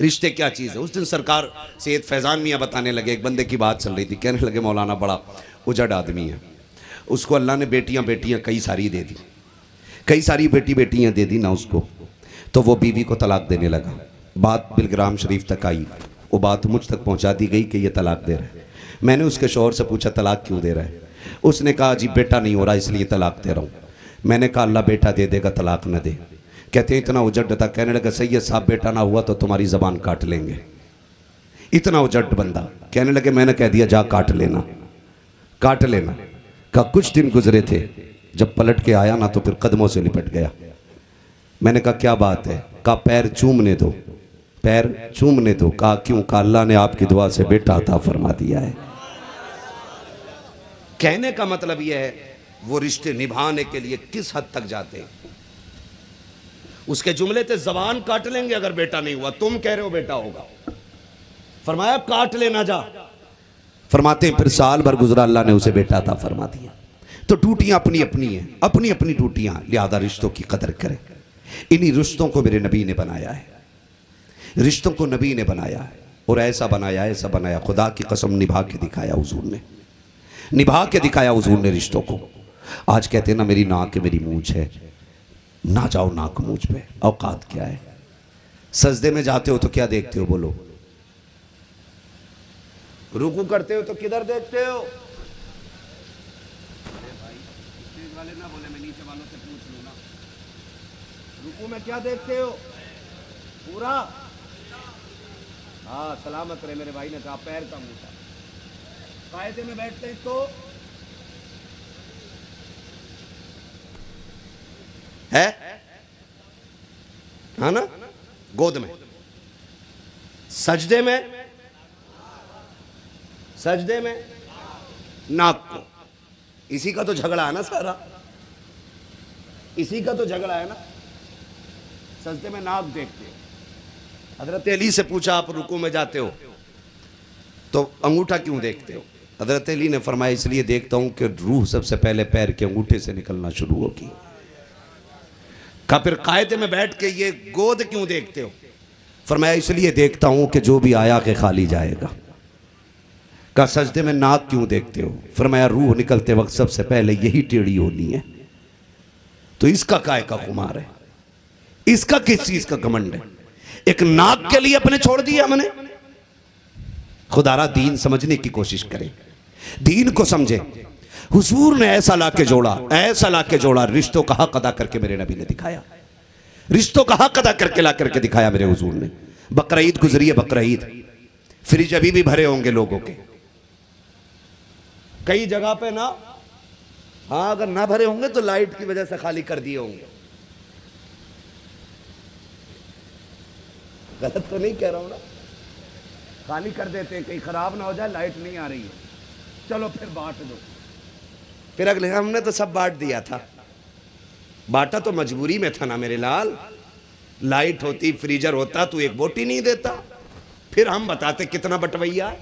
S1: रिश्ते क्या चीज़ है। उस दिन सरकार सैयद फैज़ान मियाँ बताने लगे, एक बंदे की बात चल रही थी, कहने लगे मौलाना बड़ा उजड़ आदमी है, उसको अल्लाह ने बेटियाँ कई सारी दे दी, कई सारी बेटियाँ दे दी ना उसको, तो वो बीवी को तलाक देने लगा। बात बिलग्राम शरीफ तक आई, वो बात मुझ तक पहुँचा दी गई कि ये तलाक दे रहा है। मैंने उसके शौहर से पूछा तलाक क्यों दे रहा है? उसने कहा जी बेटा नहीं हो रहा इसलिए तलाक दे रहा हूँ। मैंने कहा अल्लाह बेटा दे देगा, तलाक न दे। कहते हैं इतना उजड़ था, कहने लगा सैयद साहब बेटा ना हुआ तो तुम्हारी ज़बान काट लेंगे। इतना उजड़ बंदा, कहने लगे मैंने कह दिया जा काट लेना, काट लेना। कहा कुछ दिन गुजरे थे, जब पलट के आया ना तो फिर कदमों से लिपट गया। मैंने कहा क्या बात है? कहा पैर चूमने दो, पैर चूमने दो। कहा क्यों? कहा अल्लाह ने आपकी दुआ से बेटा अता फरमा दिया है। कहने का मतलब यह है वो रिश्ते निभाने के लिए किस हद तक जाते हैं। उसके जुमले थे जबान काट लेंगे अगर बेटा नहीं हुआ, तुम कह रहे हो बेटा होगा, फरमाया काट लेना जा। फरमाते हैं फिर साल भर गुजरा, अल्लाह ने उसे बेटा अता फरमा दिया। तो ड्यूटियां अपनी अपनी हैं, अपनी अपनी ड्यूटियां, लिहाजा रिश्तों की कदर करें। इन्हीं रिश्तों को मेरे नबी ने बनाया है, रिश्तों को नबी ने बनाया है, और ऐसा बनाया ऐसा बनाया, खुदा की कसम निभा के दिखाया हुजूर ने, निभा के दिखाया हुजूर ने रिश्तों को। आज कहते हैं ना मेरी नाक मेरी मूंछ है, ना जाओ नाक मूंछ पे। औकात क्या है? सजदे में जाते हो तो क्या देखते हो? बोलो। रुकू करते हो तो किधर देखते हो? वाले ना बोले, मैं नीचे वालों से पूछ लूं ना। रुकू में क्या देखते हो? पूरा हाँ सलामत रहे। मेरे भाई ने कहा पैर का मूसा। कायदे में बैठते हैं तो है हाँ ना, गोद में। सजदे में, सजदे में नाक को। इसी का तो झगड़ा है ना सारा, इसी का तो झगड़ा है ना। सजदे में नाक देखते हो। हजरत अली से पूछा आप रुकू में जाते हो तो अंगूठा क्यों देखते हो? हजरत अली ने फरमाया इसलिए देखता हूं कि रूह सबसे पहले पैर के अंगूठे से निकलना शुरू होगी। कहा फिर कायदे में बैठ के ये गोद क्यों देखते हो? फरमाया इसलिए देखता हूं कि जो भी आया के खाली जाएगा। कहा सजदे में नाक क्यों देखते हो? फरमाया रूह निकलते वक्त सबसे पहले यही टेढ़ी होनी है। तो इसका काय का खुमार है? इसका किस चीज का घमंड है? एक नाक के लिए अपने छोड़ दिया हमने। खुदारा दीन समझने की कोशिश करें, दीन को समझे। हुजूर ने ऐसा लाके जोड़ा, ऐसा लाके जोड़ा, रिश्तों का हक अदा करके मेरे नबी ने दिखाया, रिश्तों का हक अदा करके ला करके दिखाया मेरे हुजूर ने। बकरीद गुजरी है, बकरीद फ्रिज अभी भी भरे होंगे लोगों के, कई जगह पे ना। हाँ अगर ना भरे होंगे तो लाइट की वजह से खाली कर दिए होंगे। गलत तो नहीं कह रहा हूं ना? खाली कर देते कहीं खराब ना हो जाए, लाइट नहीं आ रही है, चलो फिर बांट दो। फिर अगले हमने तो सब बांट दिया था, बांटा तो मजबूरी में था ना मेरे लाल। लाइट होती, फ्रीजर होता, तू एक बोटी नहीं देता। फिर हम बताते कितना बटवैया।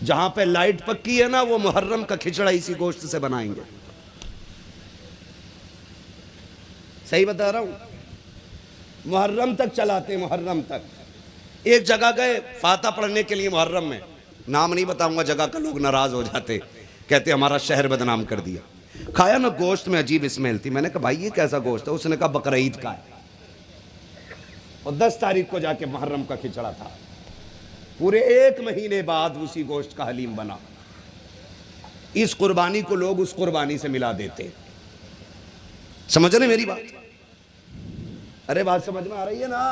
S1: जहां पे लाइट पक्की है ना, वो मुहर्रम का खिचड़ा इसी गोश्त से बनाएंगे। सही बता रहा हूं, मुहर्रम तक चलाते, मुहर्रम तक। एक जगह गए फाता पढ़ने के लिए मुहर्रम में, नाम नहीं बताऊंगा जगह का, लोग नाराज हो जाते, कहते हमारा शहर बदनाम कर दिया। खाया ना, गोश्त में अजीब स्मेल थी। मैंने कहा भाई ये कैसा गोश्त है? उसने कहा बकरीद का है। और 10 तारीख को जाके मुहर्रम का खिचड़ा था। पूरे 1 महीने बाद उसी गोश्त का हलीम बना। इस कुर्बानी को लोग उस कुर्बानी से मिला देते। समझ रहे मेरी बात? अरे बात समझ में आ रही है ना?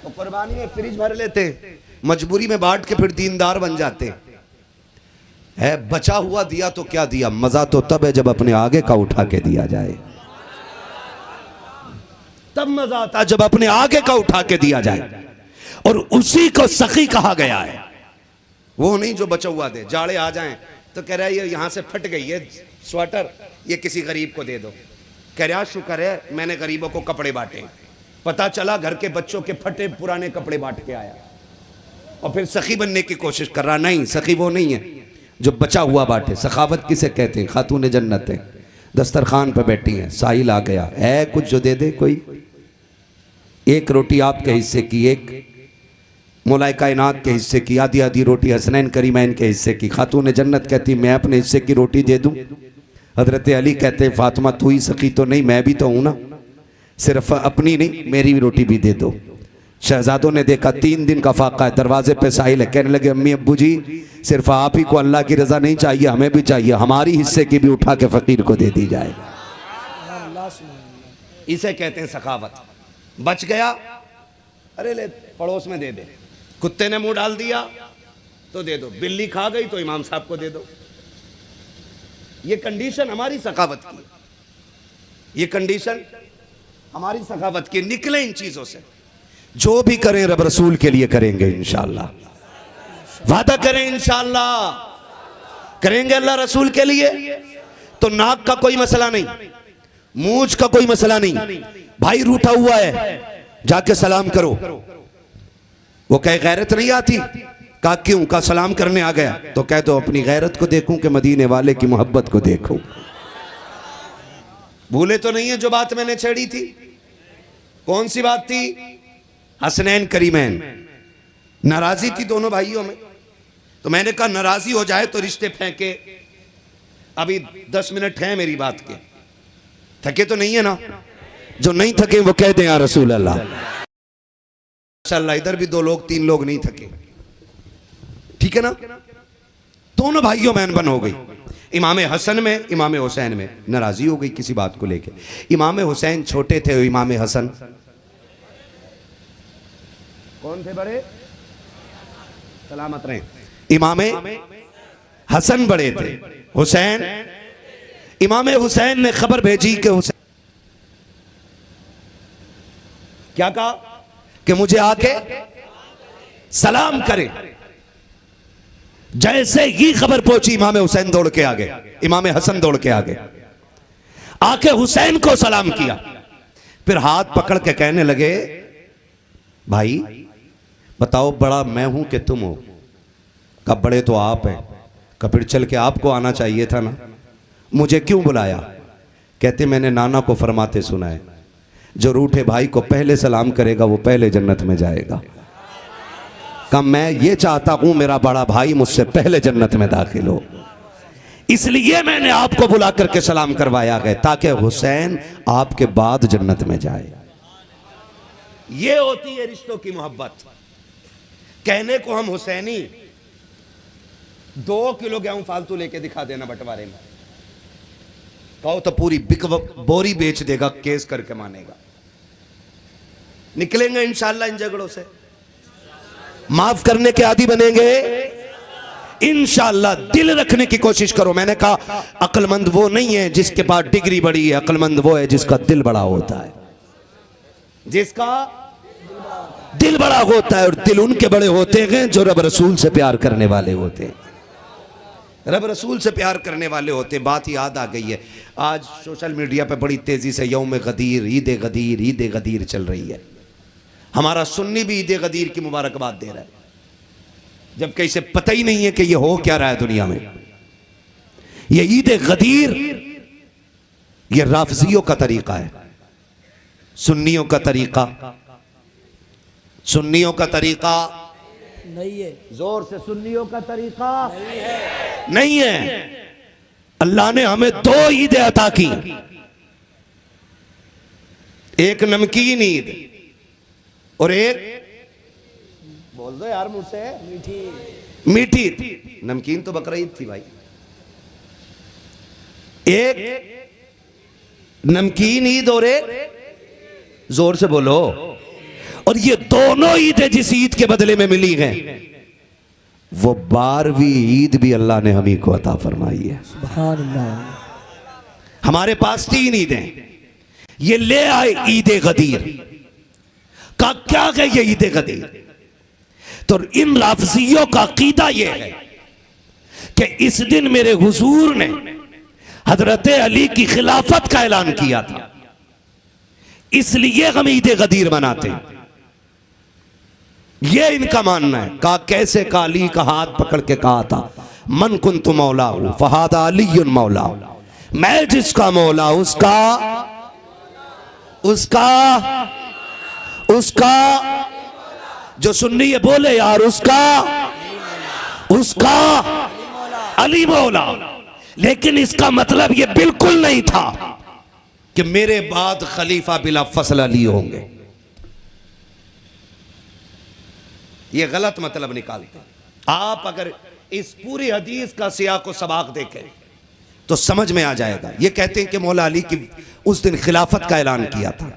S1: तो कुर्बानी में फ्रिज भर लेते, मजबूरी में बांट के फिर दीनदार बन जाते है। बचा हुआ दिया तो क्या दिया, मजा तो तब है जब अपने आगे का उठा के दिया जाए। तब मजा आता जब अपने आगे का उठा के दिया जाए। और उसी को सखी कहा गया है। वो नहीं जो बचा हुआ दे। जाड़े आ जाएं तो कह रहा है ये यहां से फट गई है स्वेटर, ये किसी गरीब को दे दो। कह रहा शुक्र है मैंने गरीबों को कपड़े बांटे। पता चला घर के बच्चों के फटे पुराने कपड़े बांट के आया और फिर सखी बनने की कोशिश कर रहा। नहीं, सखी वो नहीं है जो बचा हुआ बांटे। सखावत किसे कहते हैं? खातून जन्नत है, दस्तरखान पे बैठी हैं, साहिल आ गया है कुछ जो दे दे कोई। एक रोटी आपके हिस्से की, एक मौलाए कायनात के हिस्से की, आधी आधी रोटी हसनैन करीमैन के हिस्से की। खातून जन्नत कहती मैं अपने हिस्से की रोटी दे दूं। हजरत अली कहते फातिमा तू ही सखी तो नहीं, मैं भी तो हूं ना, सिर्फ अपनी नहीं मेरी भी रोटी भी दे दो। शहजादों ने देखा 3 दिन का फाका है, दरवाजे पे साहिल है। कहने लगे अम्मी अब्बू जी सिर्फ आप ही को अल्लाह की रजा नहीं चाहिए, हमें भी चाहिए, हमारी हिस्से की भी उठा के फकीर को दे दी जाए। इसे कहते हैं सखावत। बच गया, अरे ले पड़ोस में दे दे। कुत्ते ने मुंह डाल दिया तो दे दो, बिल्ली खा गई तो इमाम साहब को दे दो। ये कंडीशन हमारी सखावत की, ये कंडीशन हमारी सखावत की। निकले इन चीजों से। जो भी करें रब रसूल के लिए करेंगे इंशाअल्लाह। वादा करें इंशाअल्लाह करेंगे अल्लाह रसूल के लिए। तो नाक का कोई मसला नहीं, मूंछ का कोई मसला नहीं। भाई रूठा हुआ है, जाके सलाम करो। वो कहे गैरत नहीं आती? कहा क्यों? का सलाम करने आ गया। तो कह दो अपनी गैरत को देखूं कि मदीने वाले की मोहब्बत को देखूं। भूले तो नहीं है जो बात मैंने छेड़ी थी? कौन सी बात थी? हसनैन करीमैन। नाराजी थी दोनों भाइयों में। तो मैंने कहा नाराजी हो जाए तो रिश्ते फेंके। अभी 10 मिनट हैं मेरी बात के। थके तो नहीं है ना? जो नहीं थके वो कह दें या रसूल अल्लाह। माशाअल्लाह इधर भी 2 लोग 3 लोग नहीं थके, ठीक है ना? दोनों भाइयों में अनबन हो गई। इमाम हसन में, इमाम हुसैन में नाराजी हो गई किसी बात को लेके। इमाम हुसैन छोटे थे, इमाम हसन कौन थे बड़े? सलामत रहे। इमाम हसन बड़े थे, हुसैन। इमाम हुसैन ने खबर भेजी कि हुसैन क्या कहा कि मुझे आके सलाम करे। जैसे ही खबर पहुंची इमाम हुसैन दौड़ के आ गए, इमाम हसन दौड़ के आ गए, आके हुसैन को सलाम किया। फिर हाथ पकड़ के कहने लगे भाई बताओ बड़ा मैं हूं कि तुम हो? कब बड़े तो आप हैं। कब फिर चल के आपको आना चाहिए था ना, मुझे क्यों बुलाया? कहते मैंने नाना को फरमाते सुना है जो रूठे भाई को पहले सलाम करेगा वो पहले जन्नत में जाएगा। कब मैं ये चाहता हूं मेरा बड़ा भाई मुझसे पहले जन्नत में दाखिल हो, इसलिए मैंने आपको बुला करके सलाम करवाया गया ताकि हुसैन आपके बाद जन्नत में जाए। ये होती है रिश्तों की मोहब्बत। कहने को हम हुसैनी, 2 किलो गेहूं फालतू लेके दिखा देना बंटवारे में, कहो तो पूरी बोरी बेच देगा, केस करके मानेगा। निकलेंगे इंशाअल्लाह इन झगड़ों से, माफ करने के आदी बनेंगे इंशाअल्लाह। दिल रखने की कोशिश करो। मैंने कहा अक्लमंद वो नहीं है जिसके पास डिग्री बड़ी है, अक्लमंद वो है जिसका दिल बड़ा होता है, जिसका दिल बड़ा होता है और दिल उनके बड़े होते हैं जो रब रसूल से प्यार करने वाले होते हैं, रब रसूल से प्यार करने वाले होते हैं। बात याद आ गई है, आज सोशल मीडिया पे बड़ी तेज़ी से यौम गदीर, ईद गदीर चल रही है। हमारा सुन्नी भी ईद गदीर की मुबारकबाद दे रहा है, जबकि इसे पता ही नहीं है कि ये हो क्या रहा है दुनिया में। ये ईद गदीर ये राफजियों का तरीका है, सुन्नियों का तरीका, सुन्नियों का तरीका
S2: नहीं है,
S1: जोर से सुन्नियों का तरीका नहीं है। अल्लाह ने हमें दो ईदें अता की, एक नमकीन ईद और एक, बोल दो यार मुझसे, मीठी ईद। नमकीन तो बकरा ईद थी भाई, एक नमकीन ईद और एक, जोर से बोलो। और ये दोनों ईदें जिस ईद के बदले में मिली हैं, वो 12वीं ईद भी अल्लाह ने हम ही को अता फरमाई है।
S2: सुभान अल्लाह।
S1: हमारे पास 3 ईदें, ये ले आए ईद गदीर का। क्या है ये ईद गदीर? तो इन राफजियों का अकीदा ये है कि इस दिन मेरे हुजूर ने हजरत अली की खिलाफत का ऐलान किया था, इसलिए हम ईद गदीर मनाते हैं। ये इनका मानना है। कहा कैसे? का अली का हाथ पकड़ के कहा था, मन कुन्तु मौला हूं फहादा अलीयुन मौला, मैं जिसका मौला उसका उसका उसका जो सुन्नी ये बोले यार, उसका उसका अली मौला। लेकिन इसका मतलब ये बिल्कुल नहीं था कि मेरे बाद खलीफा बिला फसल अली होंगे। ये गलत मतलब निकालते। आप अगर इस पूरी हदीस का सियाक व सबाक देखें तो समझ में आ जाएगा। ये कहते हैं कि मौला अली की उस दिन खिलाफत का ऐलान किया था।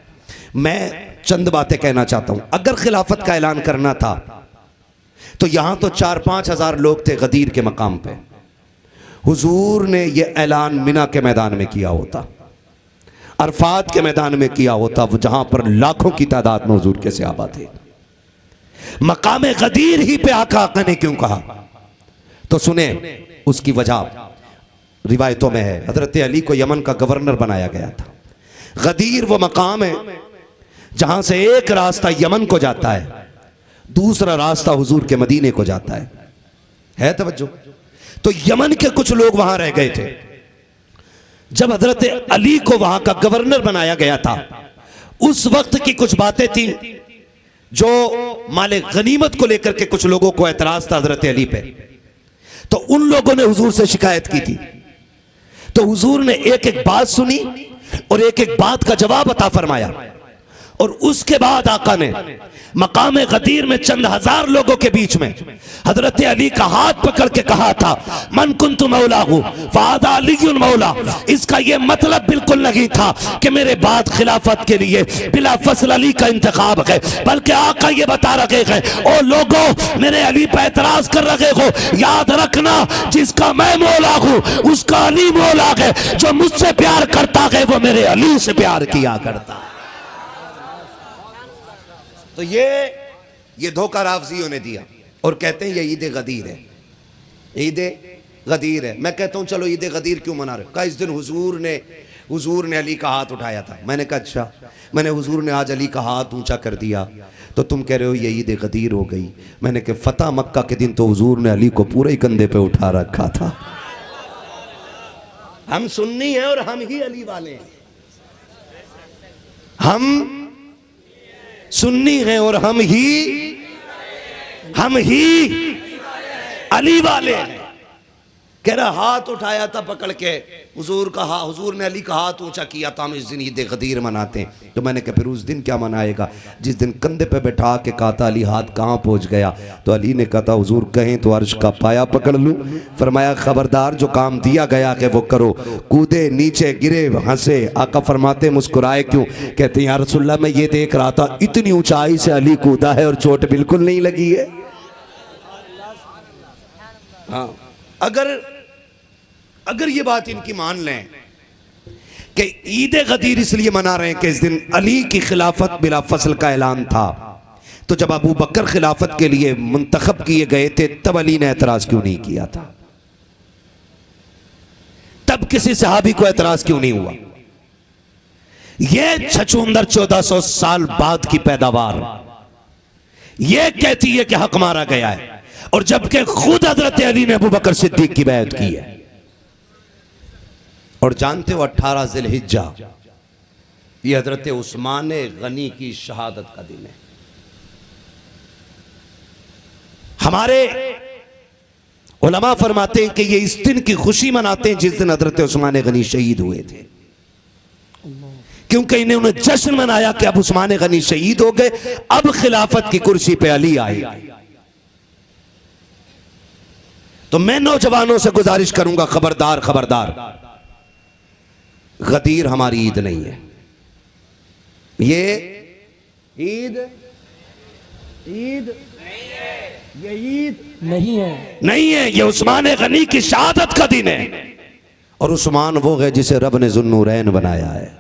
S1: मैं चंद बातें कहना चाहता हूं। अगर खिलाफत का ऐलान करना था तो यहां तो 4-5 हजार लोग थे गदीर के मकाम पे। हुजूर ने यह ऐलान मिना के मैदान में किया होता, अरफात के मैदान में किया होता, जहां पर लाखों की तादाद में हुजूर के सहाबा थे। मकाम गदीर ही पे आका ने क्यों कहा? तो सुने उसकी वजह रिवायतों में है। हजरत अली को यमन का गवर्नर बनाया गया था। गदीर वो मकाम है जहां से एक रास्ता यमन को जाता है, दूसरा रास्ता हुजूर के मदीने को जाता है तवज्जो। तो यमन के कुछ लोग वहां रह गए थे। जब हजरत अली को वहां का गवर्नर बनाया गया था, उस वक्त की कुछ बातें थी जो माले गनीमत को लेकर के कुछ लोगों को एतराज था हजरत अली पे। तो उन लोगों ने हुजूर से शिकायत की थी। तो हुजूर ने एक एक बात सुनी और एक एक बात का जवाब अता फरमाया। और उसके बाद आका ने मकाम गदीर में चंद हजार लोगों के बीच में हजरत अली का हाथ पकड़ के कहा था, मन कुन्तु मौला हूं फादा अलीयुन मौला। इसका यह मतलब बिल्कुल नहीं था कि मेरे बाद खिलाफत के लिए बिला फसल अली का इंतखाब है, बल्कि आका ये बता रहे हैं, ओ लोगों मेरे अली पर एतराज कर रहे हो, याद रखना जिसका मैं मौला हूं उसका अली मौला है। जो मुझसे प्यार करता है वो मेरे अली से प्यार किया करता है। तो ये धोखा राफजियों ने दिया और कहते हैं ये ईद गदीर है, ईद गदीर है। मैं कहता हूं चलो ईद गदीर क्यों मना रहे हो? कहा इस दिन हुजूर ने अली का हाथ उठाया था। मैंने कहा अच्छा, मैंने हुजूर ने आज अली का हाथ ऊंचा कर दिया तो तुम कह रहे हो ये ईद गदीर हो गई। मैंने कहा फतह मक्का के दिन तो हुजूर ने अली को पूरे ही कंधे पे उठा रखा था। हम सुन्नी हैं और हम ही अली वाले हैं, हम सुन्नी हैं और हम ही अली वाले हैं। कह रहा हाथ उठाया था पकड़ के हुजूर ने अली का हाथ ऊंचा किया था, हम इस दिन ईद गदीर मनाते हैं। तो मैंने कहा फिर उस दिन क्या मनाएगा जिस दिन कंधे पे बैठा के कहा था अली हाथ कहाँ पहुंच गया? तो अली ने कहा था हुजूर कहें तो अर्श का पाया पकड़ लूं। फरमाया खबरदार जो काम दिया गया है वो करो। कूदे नीचे गिरे हंसे। आका फरमाते मुस्कुराए क्यों? कहते या रसूलल्लाह मैं ये देख रहा था इतनी ऊंचाई से अली कूदा है और चोट बिल्कुल नहीं लगी है। हाँ, अगर ये बात इनकी मान लें कि ईद गदीर इसलिए मना रहे हैं कि इस दिन अली की खिलाफत बिला फसल का ऐलान था, तो जब अबू बकर खिलाफत के लिए मुंतखब किए गए थे तब अली ने एतराज क्यों नहीं किया था? तब किसी सहाबी को एतराज क्यों नहीं हुआ? यह छछूंदर 1400 साल बाद की पैदावार यह कहती है कि हक मारा गया है, और जबकि खुद हजरत अली ने अबू बकर सिद्दीक की बैत की है। और जानते हो 18 ज़िलहिज्जा ये हजरत उस्मान गनी की शहादत का दिन है। हमारे उलमा फरमाते हैं कि ये इस दिन की खुशी मनाते हैं जिस दिन हजरत उस्मान गनी शहीद हुए थे, क्योंकि इन्होंने जश्न मनाया कि अब उस्मान गनी शहीद हो गए, अब खिलाफत की कुर्सी पे अली आए। तो मैं नौजवानों से गुजारिश करूंगा, खबरदार खबरदार, गदीर हमारी ईद नहीं है। ये ईद ये ईद नहीं है, ये उस्मान गनी की शहादत का दिन है। और उस्मान वो है जिसे रब ने ज़ुन्नूरैन बनाया है,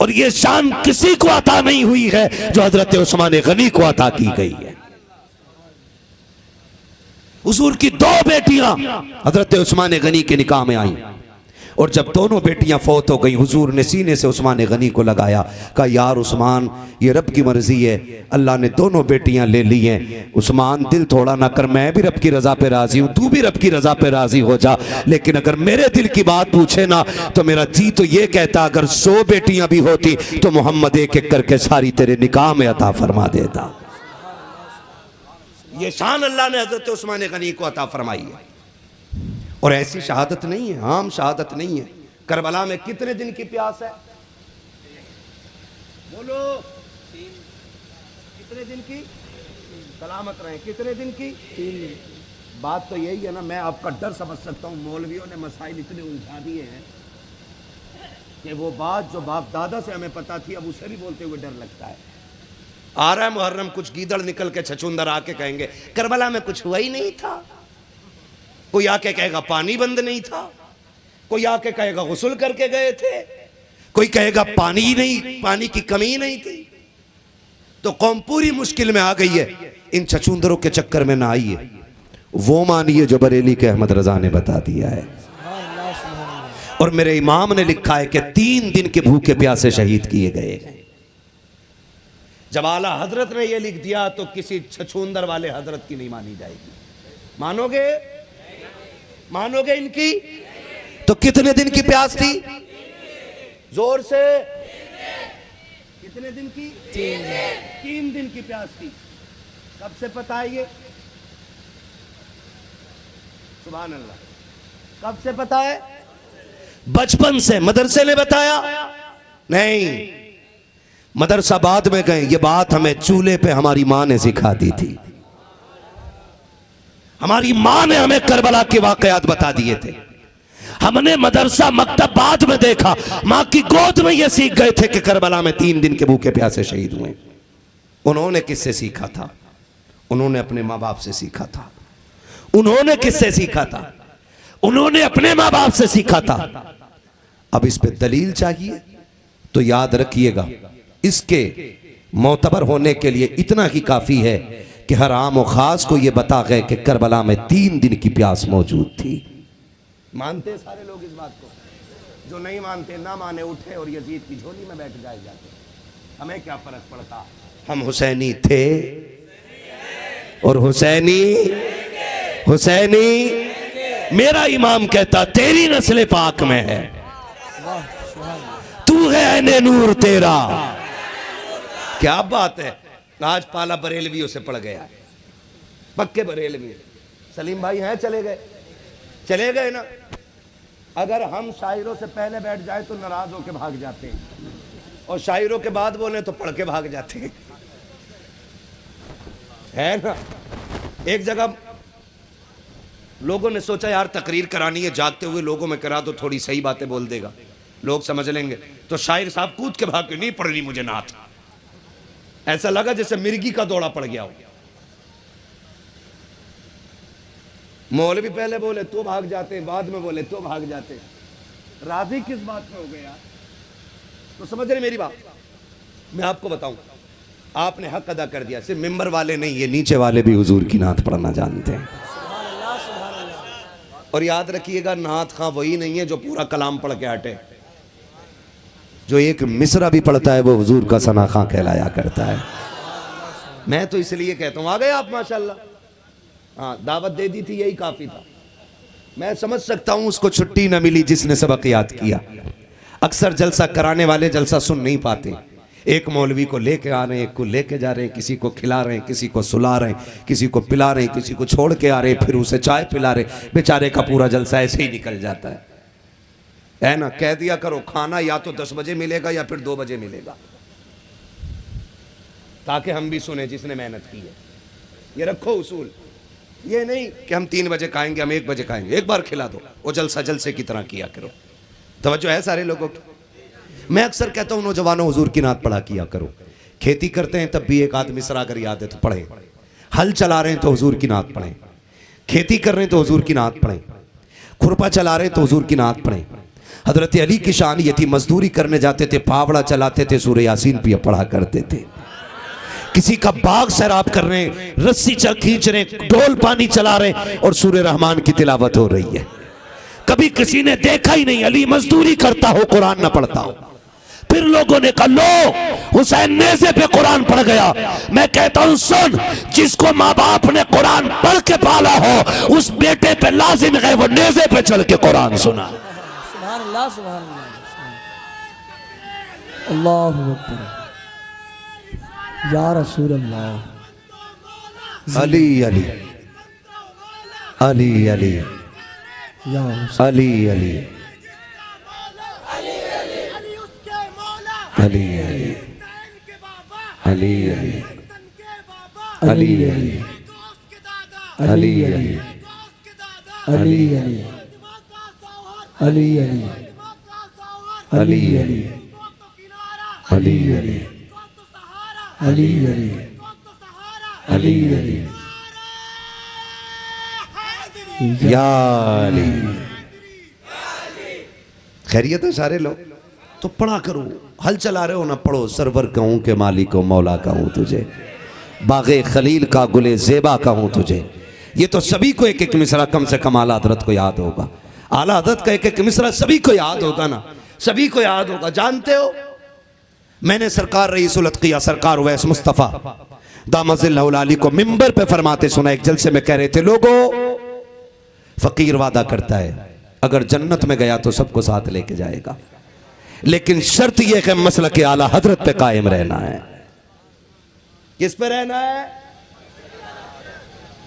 S1: और ये शान किसी को अता नहीं हुई है जो हजरत उस्मान गनी को अता की गई है। हुजूर की 2 बेटियां हजरत उस्मान गनी के निकाह में आई, और जब दोनों बेटियां फौत हो गई, हुजूर ने सीने से उस्मान गनी को लगाया, कहा यार उस्मान ये रब की मर्जी है, अल्लाह ने दोनों बेटियां ले ली हैं। उस्मान दिल थोड़ा ना कर, मैं भी रब की रजा पे राजी हूं, तू भी रब की रजा पे राजी हो जा, लेकिन अगर मेरे दिल की बात पूछे ना तो मेरा जी तो ये कहता अगर 100 बेटियां भी होती तो मोहम्मद एक एक करके सारी तेरे निकाह में अता फरमा देता। ये शान अल्लाह ने हजरत उस्मान गनी को अता फरमाई है। और ऐसी शहादत नहीं है, आम शहादत नहीं है। करबला में कितने दिन की प्यास है? बोलो, कितने दिन की? सलामत रहे, कितने दिन की? 3 दिन। बात तो यही है ना, मैं आपका डर समझ सकता हूँ। मौलवियों ने मसाइल इतने उलझा दिए हैं कि वो बात जो बाप दादा से हमें पता थी अब उसे भी बोलते हुए डर लगता है। आ रहा है मुहर्रम, कुछ गीदड़ निकल के छछूंदर आके कहेंगे करबला में कुछ हुआ ही नहीं था। कोई आके कहेगा पानी बंद नहीं था, कोई आके कहेगा गुस्ल करके गए थे, कोई कहेगा पानी ही नहीं, पानी की कमी नहीं थी। तो कौम पूरी मुश्किल में आ गई है। इन छछूंदरों के चक्कर में ना आइए, वो मानिए जो बरेली के अहमद रजा ने बता दिया है। और मेरे इमाम ने लिखा है कि 3 दिन के भूखे प्यासे शहीद किए गए। जब आला हजरत ने यह लिख दिया तो किसी छछूंदर वाले हजरत की नहीं मानी जाएगी। मानोगे? मानोगे इनकी? तो कितने दिन की प्यास थी? जोर से, कितने दिन की? 3 दिन की प्यास थी। कब से पता है ये? सुभान अल्लाह, कब से पता है? बचपन से। मदरसे ने बताया? नहीं, मदरसा बाद में गए। ये बात हमें चूल्हे पे हमारी मां ने सिखा दी थी। हमारी मां ने हमें करबला के वाकयात बता दिए थे। हमने मदरसा मकतब बाद में देखा, मां की गोद में ये सीख गए थे कि करबला में 3 दिन के भूखे प्यासे शहीद हुए। उन्होंने किससे सीखा था? उन्होंने अपने माँ बाप से सीखा था। उन्होंने किससे सीखा था? उन्होंने अपने माँ बाप से सीखा था। अब इस पे दलील चाहिए तो याद रखिएगा, इसके मोतबर होने के लिए इतना ही काफी है कि हर आम और खास को यह बता गए कि करबला में 3 दिन की प्यास मौजूद थी। मानते सारे लोग इस बात को? जो नहीं मानते ना माने, उठे और यजीद की झोली में बैठ जाते। हमें क्या फर्क पड़ता? हम हुसैनी थे और हुसैनी मेरा इमाम कहता तेरी नस्ल पाक में है, तू है ऐने नूर तेरा। क्या बात है। आज पाला बरेलवियों से पड़ गया, पक्के बरेलवी। सलीम भाई हैं? चले गए ना। अगर हम शायरों से पहले बैठ जाए तो नाराज होकर भाग जाते हैं, और शायरों के बाद बोले तो पढ़ के भाग जाते हैं, है ना। एक जगह लोगों ने सोचा यार तकरीर करानी है, जागते हुए लोगों में करा दो, थोड़ी सही बातें बोल देगा, लोग समझ लेंगे। तो शायर साहब कूद के भाग के, नहीं पढ़नी मुझे नात। ऐसा लगा जैसे मिर्गी का दौड़ा पड़ गया हो। मौलवी पहले बोले तो भाग जाते, बाद में बोले तो भाग जाते। राजी किस बात में हो गया? तो समझ रहे मेरी बात? मैं आपको बताऊं, आपने हक अदा कर दिया। सिर्फ मिंबर वाले नहीं, ये नीचे वाले भी हुजूर की नात पढ़ना जानते हैं। और याद रखिएगा, नात खां वही नहीं है जो पूरा कलाम पढ़ के हटे। जो एक मिसरा भी पढ़ता है वो हुजूर का सना खां कहलाया करता है। मैं तो इसलिए कहता हूँ, आ गए आप माशाल्लाह। हाँ, दावत दे दी थी, यही काफी था। मैं समझ सकता हूँ उसको छुट्टी न मिली जिसने सबक याद किया। अक्सर जलसा कराने वाले जलसा सुन नहीं पाते। एक मौलवी को लेके आ रहे हैं, एक को लेके जा रहे हैं, किसी को खिला रहे हैं, किसी को सुला रहे हैं, किसी को पिला रहे हैं, किसी को छोड़ के आ रहे हैं, फिर उसे चाय पिला रहे। बेचारे का पूरा जलसा ऐसे ही निकल जाता है ना। कह दिया करो खाना या तो 10 बजे मिलेगा या फिर 2 बजे मिलेगा, ताकि हम भी सुने जिसने मेहनत की है। ये रखो उसूल, ये नहीं कि हम 3 बजे खाएंगे, हम 1 बजे खाएंगे। एक बार खिला दो, वो जलसा जलसे की तरह किया करो। तवज्जो है सारे लोगों की। मैं अक्सर कहता हूँ नौजवानों, हुजूर की नात पढ़ा किया करो। खेती करते हैं तब भी एक आध मिसरा अगर याद है तो पढ़ें। हल चला रहे हैं तो हुजूर की नात पढ़ें। खेती कर रहे हैं तो हुजूर की नात पढ़ें। खुरपा चला रहे हैं तो हुजूर की नात पढ़ें। हजरत अली की शान ये थी, मजदूरी करने जाते थे, फावड़ा चलाते थे, सूरह यासीन भी पढ़ा करते थे। किसी का बाग सैराब कर रहे हैं, रस्सी चल खींच रहे, डोल पानी चला रहे और सूरह रहमान की तिलावत हो रही है। कभी किसी ने देखा ही नहीं अली मजदूरी करता हो, कुरान न पढ़ता हो। फिर लोगों ने कहा लो हुसैन नेज़े पे कुरान पढ़ गया। मैं कहता हूं सुन, जिसको माँ बाप ने कुरान पढ़ के पाला हो उस बेटे पे लाजिम है वो नेज़े पे चल के कुरान सुना।
S2: सुभान अल्लाह, सुभान अल्लाह, अल्लाहु अकबर, या रसूल अल्लाह।
S1: अली अली अली अली
S2: या
S1: अली अली अली अली अली अली अली
S2: अली अली अली अली अली
S1: अली अली
S2: अली अली
S1: अली अली या अली। खैरियत है सारे लोग? तो पढ़ा करो। हल चला रहे हो ना, पढ़ो। सरवर कहूँ के मालिक व मौला कहूँ तुझे, बागे खलील का गुले ज़ेबा कहूँ तुझे। ये तो सभी को एक एक मिसरा कम से कम आला हज़रत को याद होगा। आला हज़रत का एक एक मिसरा सभी को याद होगा ना, सभी को याद होगा। जानते हो, मैंने सरकार रईसुल अत्क़िया सरकार उवैस मुस्तफ़ा दामज़िल्लहुल आली को मिंबर पे फरमाते सुना। एक जलसे में कह रहे थे, लोगों फकीर वादा करता है अगर जन्नत में गया तो सबको साथ लेके जाएगा, लेकिन शर्त यह है मसलक आला हजरत पे कायम रहना है। किस पे रहना है?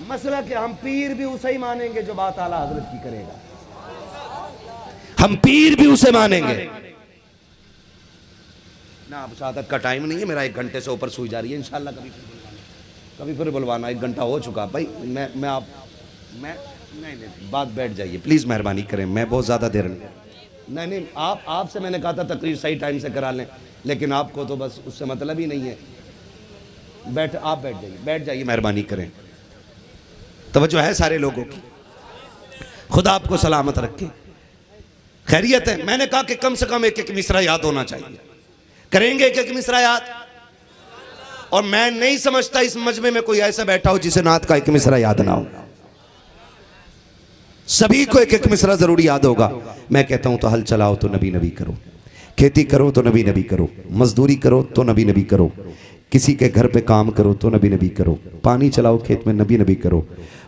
S1: मसलक। हम पीर भी उसे ही मानेंगे जो बात आला हजरत की करेगा। हम पीर भी उसे मानेंगे ना। अब शहादत का टाइम नहीं है मेरा, 1 घंटे से ऊपर सुई जा रही है। इंशाल्लाह कभी फिर बुलवाना। 1 घंटा हो चुका भाई। मैं नहीं, बात बैठ जाइए प्लीज़, मेहरबानी करें। मैं बहुत ज़्यादा देर नहीं, आपसे मैंने कहा था तकरीर सही टाइम से करा लें, लेकिन आपको तो बस उससे मतलब ही नहीं है। आप बैठ जाइए, मेहरबानी करें। तवज्जो है सारे लोगों की। खुदा आपको सलामत रखे। खैरियत है? मैंने कहा कि कम से कम एक एक मिसरा याद होना चाहिए। करेंगे एक एक मिसरा याद? और मैं नहीं समझता इस मजमे में कोई ऐसा बैठा हो जिसे नात का एक मिसरा याद ना हो। सभी को एक एक मिसरा जरूरी याद होगा। मैं कहता हूं तो हल चलाओ तो नबी नबी करो, खेती करो तो नबी नबी करो, मजदूरी करो तो नबी नबी करो, किसी के घर पे काम करो तो नबी नबी करो, पानी चलाओ खेत में नबी नबी करो।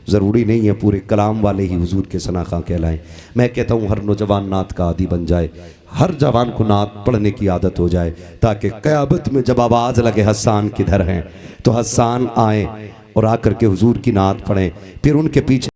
S1: ज़रूरी नहीं है पूरे कलाम वाले ही हुजूर के सना खां कहलाएं। मैं कहता हूँ हर नौजवान नात का आदी बन जाए, हर जवान को नात पढ़ने की आदत हो जाए, ताकि क़यामत में जब आवाज़ लगे हस्सान किधर हैं तो हस्सान आए और आकर के हुजूर की नात पढ़ें। फिर उनके पीछे